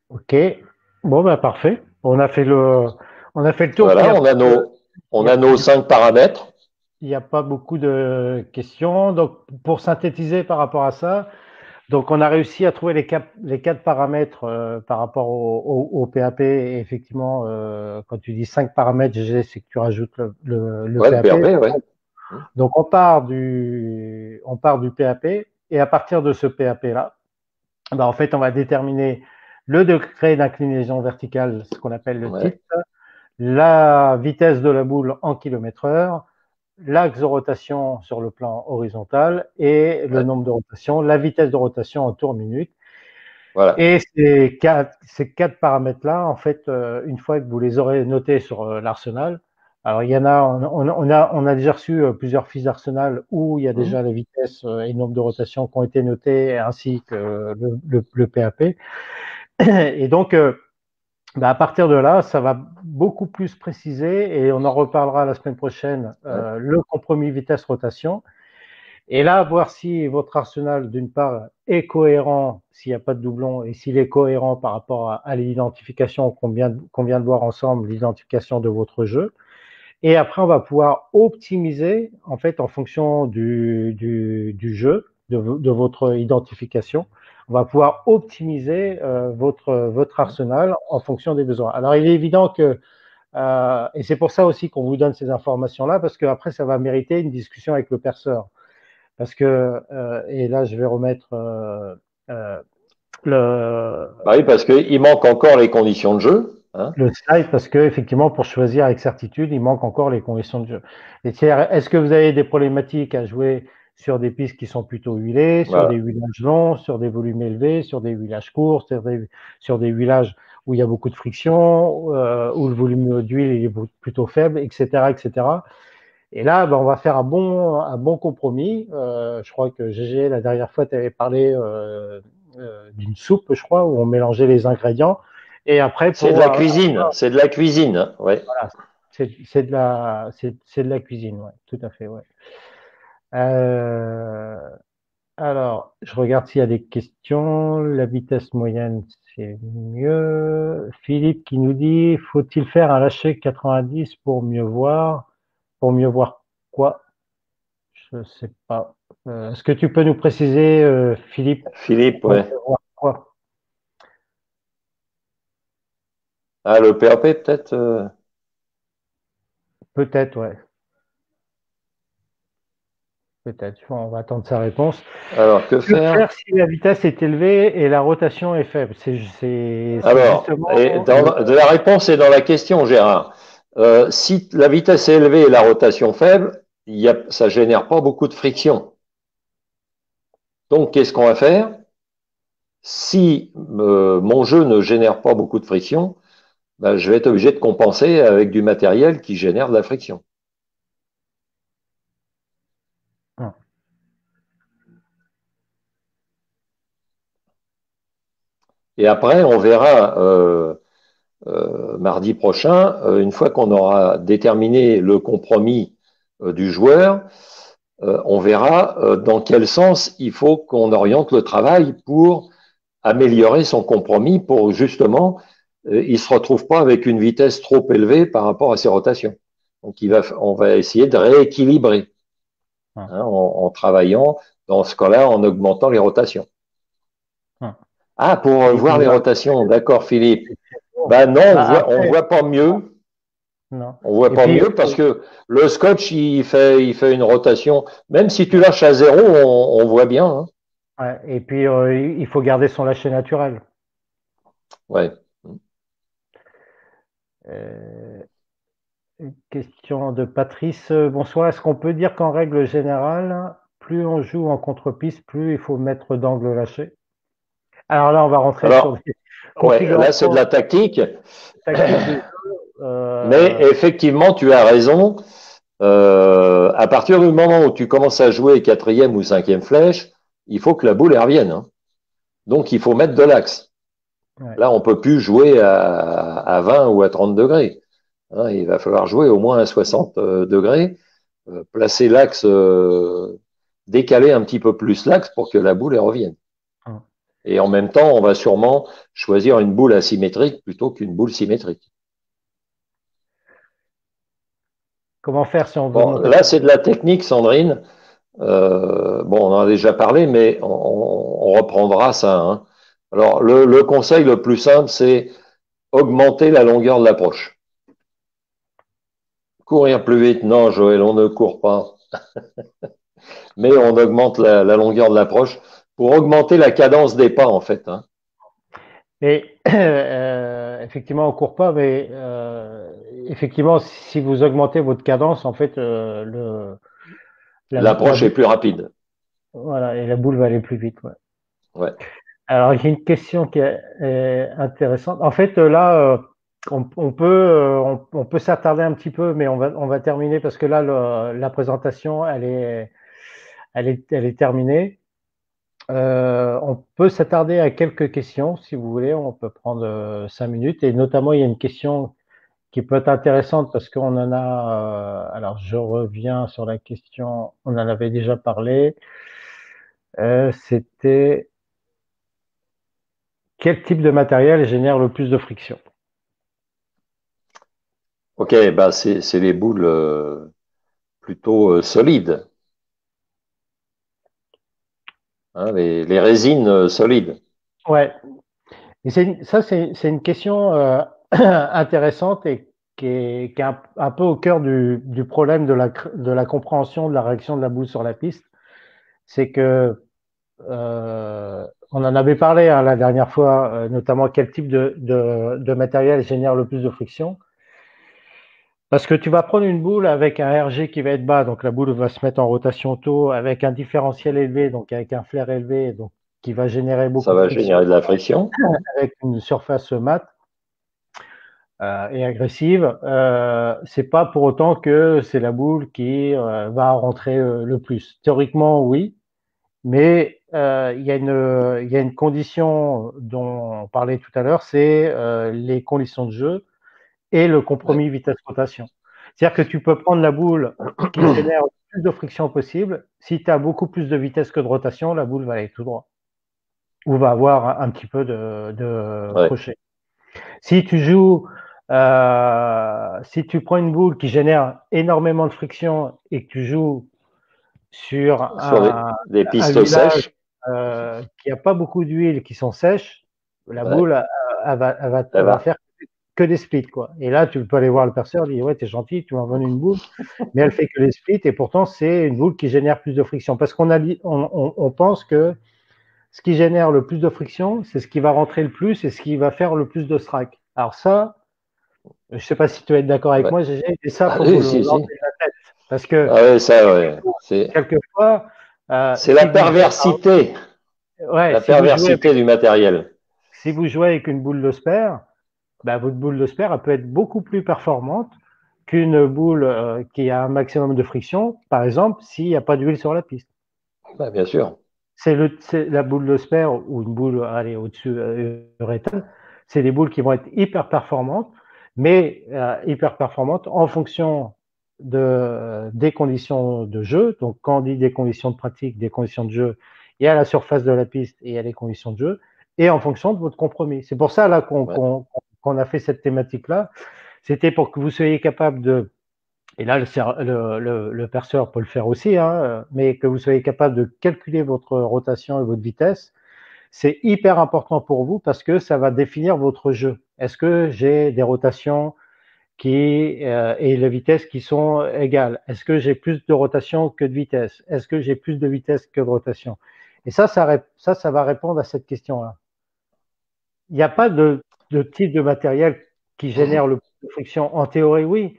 OK. Bon, ben parfait. On a fait le tour qu'il y Voilà, a on a On a nos 5 paramètres. il n'y a pas beaucoup de questions. Donc, pour synthétiser par rapport à ça, donc on a réussi à trouver les quatre paramètres par rapport au PAP. Et effectivement, quand tu dis 5 paramètres GG, c'est que tu rajoutes le Ouais, le PAP. PRP, ouais. Donc on part du PAP et à partir de ce PAP-là, ben, en fait, on va déterminer le degré d'inclinaison verticale, ce qu'on appelle le Ouais, tilt, la vitesse de la boule en km/h, l'axe de rotation sur le plan horizontal et le ouais. nombre de rotations, la vitesse de rotation en tours minute. Voilà. Et ces quatre paramètres-là, en fait, une fois que vous les aurez notés sur l'arsenal, alors il y en a, on a déjà reçu plusieurs fiches d'arsenal où il y a Mmh. déjà les vitesses et le nombre de rotations qui ont été notées, ainsi que le PAP. Et donc, bah, à partir de là, ça va beaucoup plus préciser, et on en reparlera la semaine prochaine, Ouais. le compromis vitesse-rotation. Et là, voir si votre arsenal, d'une part, est cohérent, s'il n'y a pas de doublon, et s'il est cohérent par rapport à l'identification qu'on vient de voir ensemble, l'identification de votre jeu. Et après, on va pouvoir optimiser, en fait, en fonction du jeu, de votre identification, on va pouvoir optimiser votre arsenal en fonction des besoins. Alors, il est évident que, et c'est pour ça aussi qu'on vous donne ces informations-là, parce qu'après, ça va mériter une discussion avec le perceur. Parce que, et là, je vais remettre euh, le, Bah oui, parce qu'il manque encore les conditions de jeu. Hein. le slide, parce que effectivement, pour choisir avec certitude, il manque encore les conditions de jeu. Et tiens, est-ce que vous avez des problématiques à jouer sur des pistes qui sont plutôt huilées, sur des Voilà. huilages longs, sur des volumes élevés, sur des huilages courts, sur des huilages où il y a beaucoup de friction, où le volume d'huile est plutôt faible, etc., etc. Et là, ben, on va faire un bon compromis. Je crois que GG, la dernière fois, tu avais parlé d'une soupe, je crois, où on mélangeait les ingrédients. Et après, C'est de la cuisine. C'est de la cuisine. Ouais. voilà, c'est de la cuisine, ouais, tout à fait, ouais. Euh, alors, je regarde s'il y a des questions. La vitesse moyenne, c'est mieux. Philippe qui nous dit, faut-il faire un lâcher 90 pour mieux voir? Pour mieux voir quoi? Je sais pas. Est-ce que tu peux nous préciser, Philippe, Philippe, pour ouais. mieux voir quoi? Ah, le PRP, peut-être. Peut-être, ouais. Peut-être. On va attendre sa réponse. Alors, que Que faire? faire si la vitesse est élevée et la rotation est faible? C'est Alors, et justement le. de la réponse est dans la question, Gérard. Si la vitesse est élevée et la rotation faible, ça génère pas beaucoup de friction. Donc, qu'est-ce qu'on va faire? Si mon jeu ne génère pas beaucoup de friction, ben, je vais être obligé de compenser avec du matériel qui génère de la friction. Ah, Et après, on verra mardi prochain, une fois qu'on aura déterminé le compromis du joueur, on verra dans quel sens il faut qu'on oriente le travail pour améliorer son compromis pour justement, il ne se retrouve pas avec une vitesse trop élevée par rapport à ses rotations. Donc, on va essayer de rééquilibrer ah, hein, en travaillant dans ce cas-là, en augmentant les rotations. ah. Ah, pour voir les Et, rotations, d'accord, Philippe. bon, Ben non, bah on après, voit pas mieux. non. On voit Et pas puis, mieux parce que le scotch, il fait une rotation. Même si tu lâches à zéro, on voit bien. Hein. ouais, et puis il faut garder son lâcher naturel. Ouais. Euh, une question de Patrice. Bonsoir. Est-ce qu'on peut dire qu'en règle générale, plus on joue en contre-piste, plus il faut mettre d'angle lâché? Alors là, on va rentrer sur Alors, des ouais, là, c'est de configurations la tactique. tactiques de jeu. Mais effectivement, tu as raison. À partir du moment où tu commences à jouer quatrième ou cinquième flèche, il faut que la boule elle revienne. Hein. Donc, il faut mettre de l'axe. ouais. Là, on peut plus jouer à 20 ou à 30 degrés. Hein, il va falloir jouer au moins à 60 degrés, placer l'axe, décaler un petit peu plus l'axe pour que la boule elle revienne. Et en même temps, on va sûrement choisir une boule asymétrique plutôt qu'une boule symétrique. Comment faire si on veut Bon, monter? là, c'est de la technique, Sandrine. Bon, on en a déjà parlé, mais on reprendra ça, hein. Alors, le conseil le plus simple, c'est augmenter la longueur de l'approche. Courir plus vite, non, Joël, on ne court pas, mais on augmente la longueur de l'approche pour augmenter la cadence des pas, en fait, hein. Et effectivement, on court pas, mais effectivement, si vous augmentez votre cadence, en fait, la L'approche est boule, plus rapide. voilà, et la boule va aller plus vite. Ouais. Ouais. Alors, il y a une question qui est intéressante. En fait, là, on peut s'attarder un petit peu, mais on va terminer parce que là, la présentation, elle est terminée. On peut s'attarder à quelques questions, si vous voulez. On peut prendre 5 minutes. Et notamment, il y a une question qui peut être intéressante parce qu'on en a. Alors, je reviens sur la question. On en avait déjà parlé. C'était quel type de matériel génère le plus de friction? Ok, bah c'est les boules plutôt solides, hein, les résines solides. Ouais. Et ça, c'est une question intéressante et qui est un peu au cœur du problème de la compréhension de la réaction de la boule sur la piste. C'est que on en avait parlé hein, la dernière fois, notamment quel type de matériel génère le plus de friction. Parce que tu vas prendre une boule avec un RG qui va être bas, donc la boule va se mettre en rotation tôt, avec un différentiel élevé, donc avec un flair élevé, donc qui va générer Ça beaucoup de va friction générer de la friction. avec une surface mate et agressive. C'est pas pour autant que c'est la boule qui va rentrer le plus. Théoriquement, oui, mais il y a une condition dont on parlait tout à l'heure, c'est les conditions de jeu et le Ouais. compromis vitesse-rotation. C'est-à-dire que tu peux prendre la boule qui génère le plus de friction possible. Si tu as beaucoup plus de vitesse que de rotation, la boule va aller tout droit ou va avoir un petit peu de Ouais. crochet. Si tu joues, si tu prends une boule qui génère énormément de friction et que tu joues sur Sur des un pistes village sèches, qui a pas beaucoup d'huile, qui sont sèches, la ouais, boule, ça elle va va. faire que des splits, quoi. Et là, tu peux aller voir le perceur, dire, ouais, t'es gentil, tu m'en donnes une boule, mais elle fait que des splits, et pourtant, c'est une boule qui génère plus de friction. Parce on pense que ce qui génère le plus de friction, c'est ce qui va rentrer le plus et ce qui va faire le plus de strike. Alors ça, je sais pas si tu vas être d'accord avec Ouais. moi, GG, et ça, Ah faut vous oui, si, si. l'enlever de la tête. Parce que, Ah ouais, ça, ouais. quelquefois, C'est si vous jouez, ouais, la perversité du matériel. si vous jouez avec une boule de spare, bah, votre boule de spare, elle peut être beaucoup plus performante qu'une boule qui a un maximum de friction, par exemple, s'il n'y a pas d'huile sur la piste. Bah, bien sûr. C'est la boule de spare ou une boule, allez, au-dessus uréthane, c'est des boules qui vont être hyper performantes, mais hyper performantes en fonction des conditions de jeu. Donc, quand on dit des conditions de pratique, des conditions de jeu, il y a la surface de la piste et il y a les conditions de jeu, et en fonction de votre compromis. C'est pour ça là Ouais. qu'on a fait cette thématique-là. C'était pour que vous soyez capable de, et là le perceur peut le faire aussi, hein, mais que vous soyez capable de calculer votre rotation et votre vitesse. C'est hyper important pour vous parce que ça va définir votre jeu. Est-ce que j'ai des rotations et les vitesses qui sont égales? Est-ce que j'ai plus de rotation que de vitesse? Est-ce que j'ai plus de vitesse que de rotation? Et ça va répondre à cette question-là. Il n'y a pas de type de matériel qui génère le plus de friction. En théorie, oui,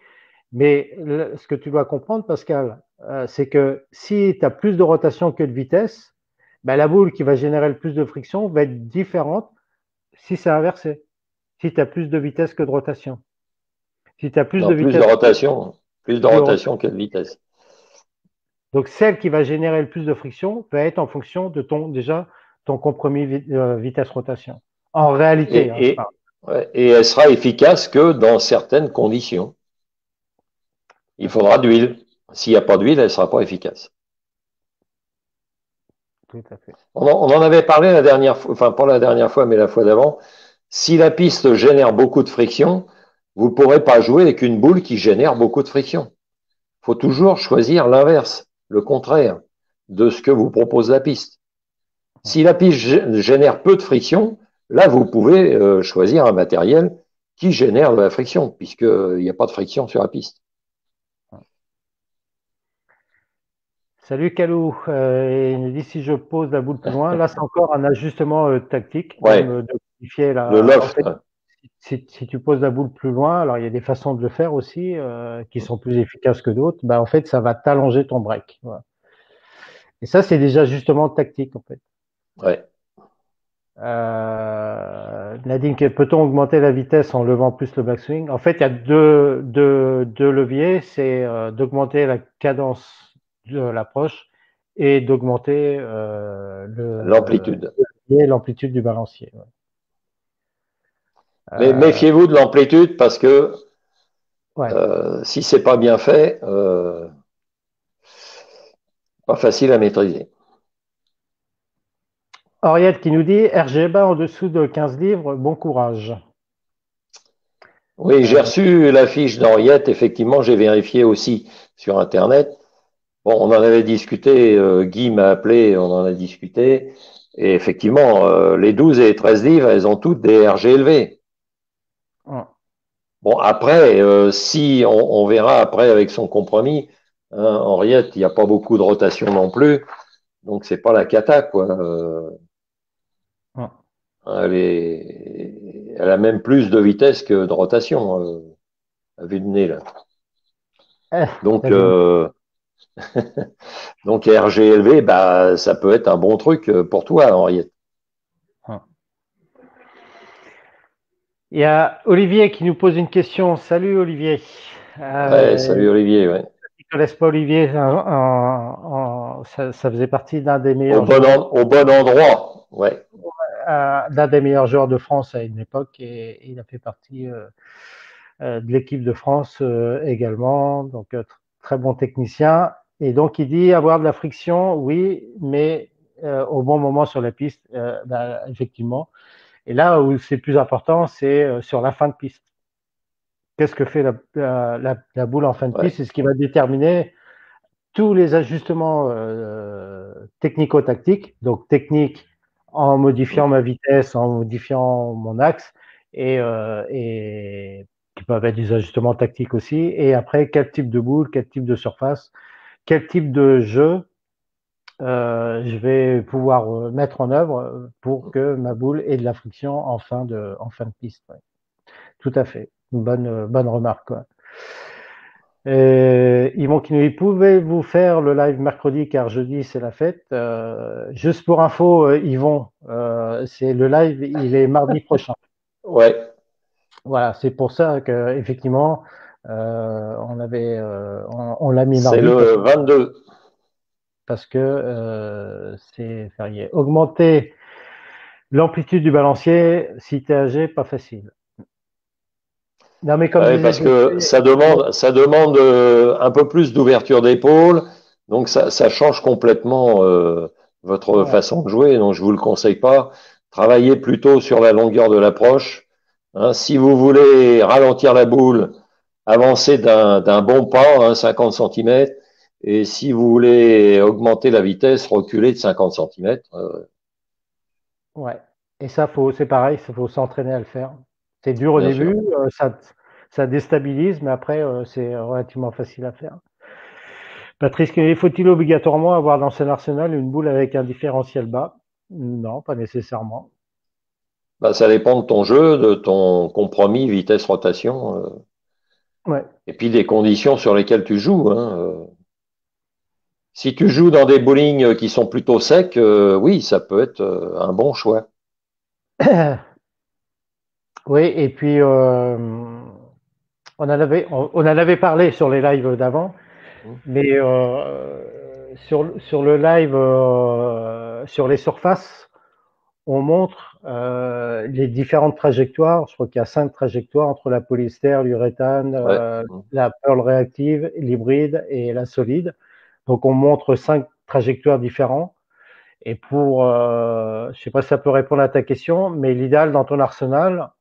mais ce que tu dois comprendre, Pascal, c'est que si tu as plus de rotation que de vitesse, ben, la boule qui va générer le plus de friction va être différente si c'est inversé. Si tu as plus de vitesse que de rotation. Si tu as plus Non, de vitesse plus de que de rotation. rotation que de vitesse. Donc, celle qui va générer le plus de friction va être en fonction de déjà, ton compromis vitesse-rotation. En réalité, hein, je Et, parle. ouais, et elle sera efficace que dans certaines conditions. Tout Il à fait. faudra de l'huile. S'il n'y a pas d'huile, elle ne sera pas efficace. Tout à fait. On en avait parlé la dernière fois, enfin pas la dernière fois, mais la fois d'avant. Si la piste génère beaucoup de friction, vous ne pourrez pas jouer avec une boule qui génère beaucoup de friction. faut toujours choisir l'inverse, le contraire de ce que vous propose la piste. Si la piste génère peu de friction, là, vous pouvez choisir un matériel qui génère de la friction, puisqu'il n'y a pas de friction sur la piste. Salut Kalou, il nous dit si je pose la boule plus loin, là c'est encore un ajustement tactique, Ouais, de modifier le en loft. fait, si tu poses la boule plus loin, alors il y a des façons de le faire aussi qui sont plus efficaces que d'autres, bah en fait ça va t'allonger ton break. Voilà. Et ça c'est des ajustements tactiques en fait. Ouais. Nadine, peut-on augmenter la vitesse en levant plus le backswing? En fait, il y a deux leviers, c'est d'augmenter la cadence de l'approche et d'augmenter L'amplitude. l'amplitude du balancier. Ouais. Mais Euh, méfiez-vous de l'amplitude parce que ouais. si c'est pas bien fait, pas facile à maîtriser. Henriette qui nous dit RGB en dessous de 15 livres, bon courage. Oui, j'ai Euh, reçu la fiche d'Henriette, effectivement, j'ai vérifié aussi sur Internet. Bon, on en avait discuté, Guy m'a appelé, on en a discuté, et effectivement, les 12 et les 13 livres, elles ont toutes des RG élevés. Bon, après, si on verra après avec son compromis, hein, Henriette, il n'y a pas beaucoup de rotation non plus, donc c'est pas la cata, quoi. Elle a même plus de vitesse que de rotation, à vue de nez, là. Donc, donc RG élevé, bah, ça peut être un bon truc pour toi, Henriette. Il y a Olivier qui nous pose une question. Salut Olivier. Ouais, salut Olivier, ouais. Qui ne connaissent pas Olivier, ça faisait partie d'un des meilleurs joueurs, Au bon endroit, ouais. d'un des meilleurs joueurs de France à une époque, et il a fait partie de l'équipe de France également, donc très bon technicien. Et donc il dit avoir de la friction, oui, mais au bon moment sur la piste, bah, effectivement. Et là où c'est plus important, c'est sur la fin de piste. Qu'est-ce que fait la boule en fin de piste? Ouais. C'est ce qui va déterminer tous les ajustements technico-tactiques, donc technique en modifiant ma vitesse, en modifiant mon axe, et qui peuvent être des ajustements tactiques aussi. Et après, quel type de boule, quel type de surface, quel type de jeu je vais pouvoir mettre en œuvre pour que ma boule ait de la friction en fin de piste. Ouais. Tout à fait. Une bonne remarque. Quoi. Yvon qui nous dit, pouvez-vous faire le live mercredi car jeudi c'est la fête. Juste pour info, Yvon, c'est le live, il est mardi prochain. Ouais. Voilà, c'est pour ça que effectivement, on l'a mis C'est mardi le 22. parce que c'est férié. Augmenter l'amplitude du balancier, si t'es âgé, pas facile. Non, mais comme Ouais, disait parce que Gauthier, ça demande un peu plus d'ouverture d'épaule, donc ça change complètement votre ouais, façon de jouer. Donc je vous le conseille pas. Travaillez plutôt sur la longueur de l'approche. Hein, si vous voulez ralentir la boule, avancez d'un bon pas, hein, 50 cm. Et si vous voulez augmenter la vitesse, reculez de 50 cm. ouais. Et ça, c'est pareil, il faut s'entraîner à le faire. C'est dur au Bien sûr. début, ça déstabilise, mais après, c'est relativement facile à faire. Patrice, faut-il obligatoirement avoir dans son arsenal une boule avec un différentiel bas? Non, pas nécessairement. Bah, ça dépend de ton jeu, de ton compromis, vitesse, rotation, Ouais. et puis des conditions sur lesquelles tu joues. Hein. Si tu joues dans des bowling qui sont plutôt secs, oui, ça peut être un bon choix. Oui, et puis on en avait parlé sur les lives d'avant, mais sur le live sur les surfaces, on montre les différentes trajectoires. Je crois qu'il y a 5 trajectoires entre la polyester, l'uréthane, Ouais. la pearl réactive, l'hybride et la solide. Donc on montre 5 trajectoires différentes. Et pour, je sais pas si ça peut répondre à ta question, mais l'idéal dans ton arsenal,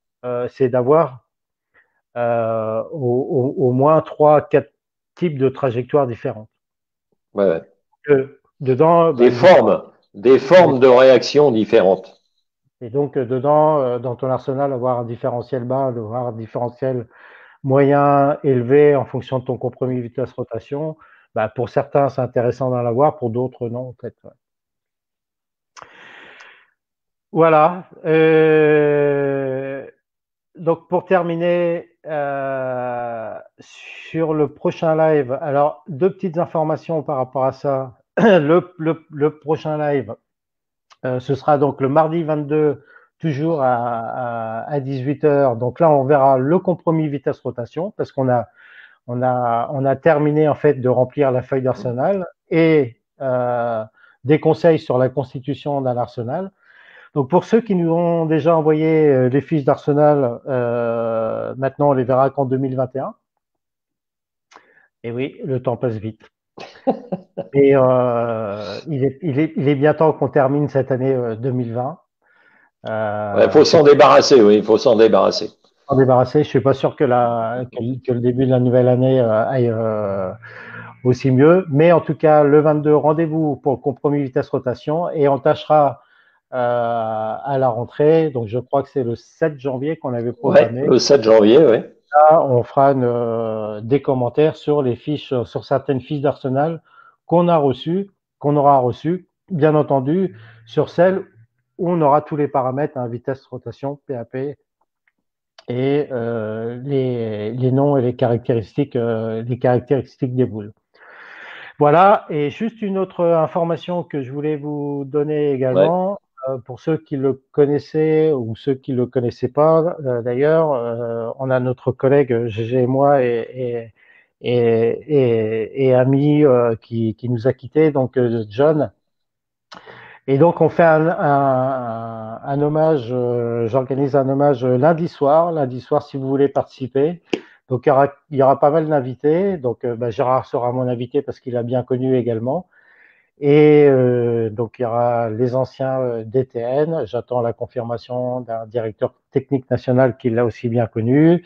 c'est d'avoir au moins 3, 4 types de trajectoires différentes. Ouais, ouais. Dedans, bah, Des formes de réactions différentes. et donc, dedans, dans ton arsenal, avoir un différentiel bas, avoir un différentiel moyen élevé en fonction de ton compromis vitesse-rotation, bah, pour certains, c'est intéressant d'en avoir, pour d'autres, non, en fait. Ouais. Voilà. Donc, pour terminer, sur le prochain live, alors, deux petites informations par rapport à ça. Le prochain live, ce sera donc le mardi 22, toujours à 18h. Donc là, on verra le compromis vitesse-rotation, parce qu'on a terminé en fait de remplir la feuille d'arsenal et des conseils sur la constitution d'un arsenal. Donc pour ceux qui nous ont déjà envoyé les fiches d'arsenal, maintenant on les verra qu'en 2021. Et oui, le temps passe vite. Et il est bien temps qu'on termine cette année 2020. Il faut s'en débarrasser, oui, il faut s'en débarrasser. S'en débarrasser. Je suis pas sûr que le début de la nouvelle année aille aussi mieux. Mais en tout cas, le 22, rendez-vous pour le compromis vitesse-rotation et on tâchera à la rentrée. Donc, je crois que c'est le 7 janvier qu'on avait Ouais, programmé. le 7 janvier, oui. Là, on fera des commentaires sur les fiches, sur certaines fiches d'Arsenal qu'on a reçues, qu'on aura reçues, bien entendu, sur celles où on aura tous les paramètres, hein, vitesse, rotation, PAP, et les noms et les caractéristiques des boules. Voilà, et juste une autre information que je voulais vous donner Ouais. également, pour ceux qui le connaissaient ou ceux qui le connaissaient pas, d'ailleurs, on a notre collègue Gégé et moi et ami qui nous a quittés, donc John. Et donc on fait un hommage, j'organise un hommage lundi soir si vous voulez participer. Donc il y aura pas mal d'invités. Donc Gérard sera mon invité parce qu'il a bien connu également. Et donc il y aura les anciens DTN. J'attends la confirmation d'un directeur technique national qui l'a aussi bien connu.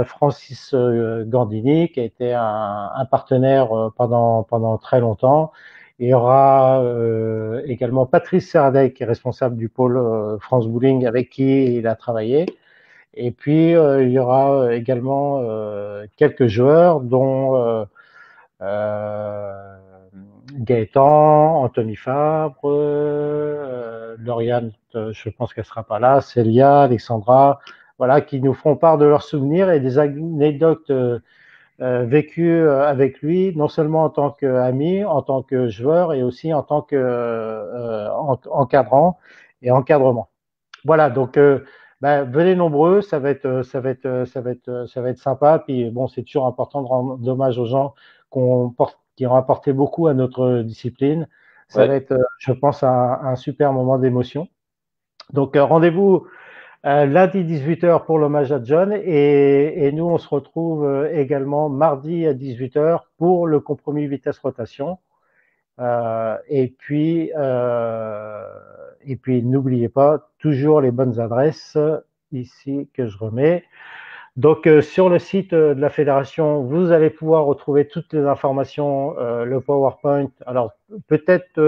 Francis Gandini, qui a été un partenaire pendant très longtemps. Il y aura également Patrice Serradec, qui est responsable du pôle France Bowling, avec qui il a travaillé. Et puis, il y aura également quelques joueurs, dont Gaëtan, Anthony Fabre, Lauriane, je pense qu'elle sera pas là, Célia, Alexandra, voilà, qui nous feront part de leurs souvenirs et des anecdotes vécues avec lui, non seulement en tant qu'ami, en tant que joueur et aussi en tant qu'encadrant et encadrement. Voilà, donc venez nombreux, ça va être sympa. Puis bon, c'est toujours important de rendre hommage aux gens qui ont apporté beaucoup à notre discipline. Ça va Ouais. être, je pense, un super moment d'émotion. Donc rendez-vous lundi 18h pour l'hommage à John et nous on se retrouve également mardi à 18h pour le compromis vitesse-rotation. Et puis n'oubliez pas toujours les bonnes adresses ici que je remets. Donc sur le site de la fédération, vous allez pouvoir retrouver toutes les informations, le PowerPoint. Alors peut-être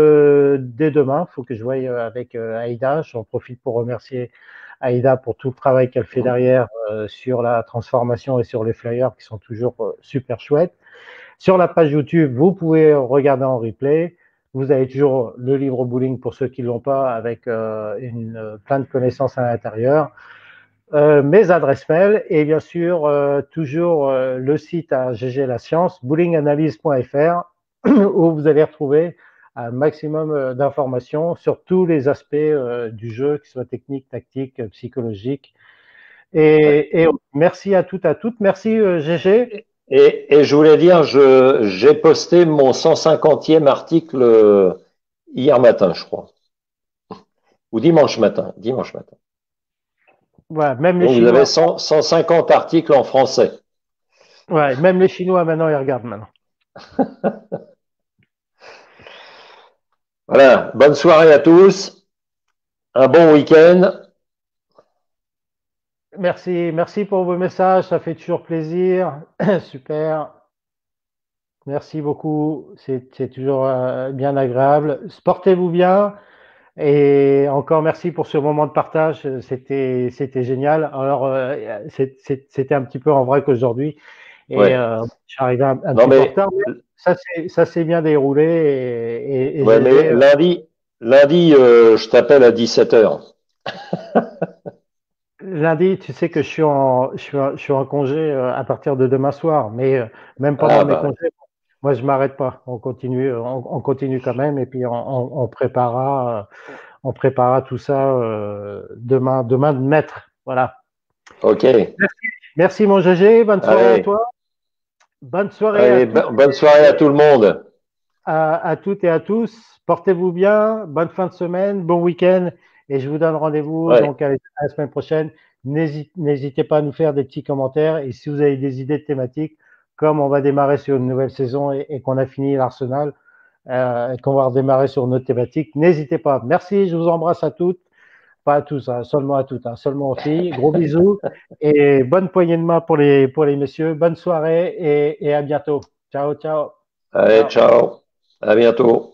dès demain, il faut que je voie avec Aïda. J'en profite pour remercier Aïda pour tout le travail qu'elle fait derrière sur la transformation et sur les flyers qui sont toujours super chouettes. Sur la page YouTube, vous pouvez regarder en replay. Vous avez toujours le livre bowling pour ceux qui ne l'ont pas, avec plein de connaissances à l'intérieur. Mes adresses mail et bien sûr toujours le site à GG La Science, bowlinganalyse.fr, où vous allez retrouver un maximum d'informations sur tous les aspects du jeu, qu'ils soient techniques, tactiques, psychologiques. Et merci à toutes, à toutes. Merci GG. Et je voulais dire, j'ai posté mon 150e article hier matin, je crois. Ou dimanche matin. Dimanche matin. Ouais, même les Donc vous avez Chinois. 150 articles en français. Ouais, même les Chinois maintenant, ils regardent maintenant. Voilà. Bonne soirée à tous. Un bon week-end. Merci pour vos messages, ça fait toujours plaisir. Super. Merci beaucoup. C'est toujours bien agréable. Portez-vous bien. Et encore merci pour ce moment de partage. C'était génial. Alors, c'était un petit peu en vrai qu'aujourd'hui. Et Ouais. je suis arrivé un Non petit peu en mais retard. Mais ça s'est bien déroulé. Et ouais, mais GG, lundi, je t'appelle à 17 heures. lundi, tu sais que je suis en congé à partir de demain soir. Mais même pendant Ah mes bah congés, moi, je m'arrête pas. On continue quand même. Et puis, on préparera tout ça demain de maître. Voilà. ok. Merci mon GG. Bonne soirée à Allez, toi. Bonne soirée allez, bonne soirée à tout le monde. à toutes et à tous. Portez-vous bien. Bonne fin de semaine. Bon week-end. Et je vous donne rendez-vous Ouais, donc à la semaine prochaine. N'hésitez pas à nous faire des petits commentaires. Et si vous avez des idées de thématiques, comme on va démarrer sur une nouvelle saison et qu'on a fini l'Arsenal, et qu'on va redémarrer sur notre thématique, n'hésitez pas. Merci. Je vous embrasse à toutes. Pas à tous, hein, seulement à toutes, hein, seulement aux filles. Gros bisous et bonne poignée de main pour les messieurs. Bonne soirée et à bientôt. Ciao, ciao. allez, Ciao. ciao. À bientôt.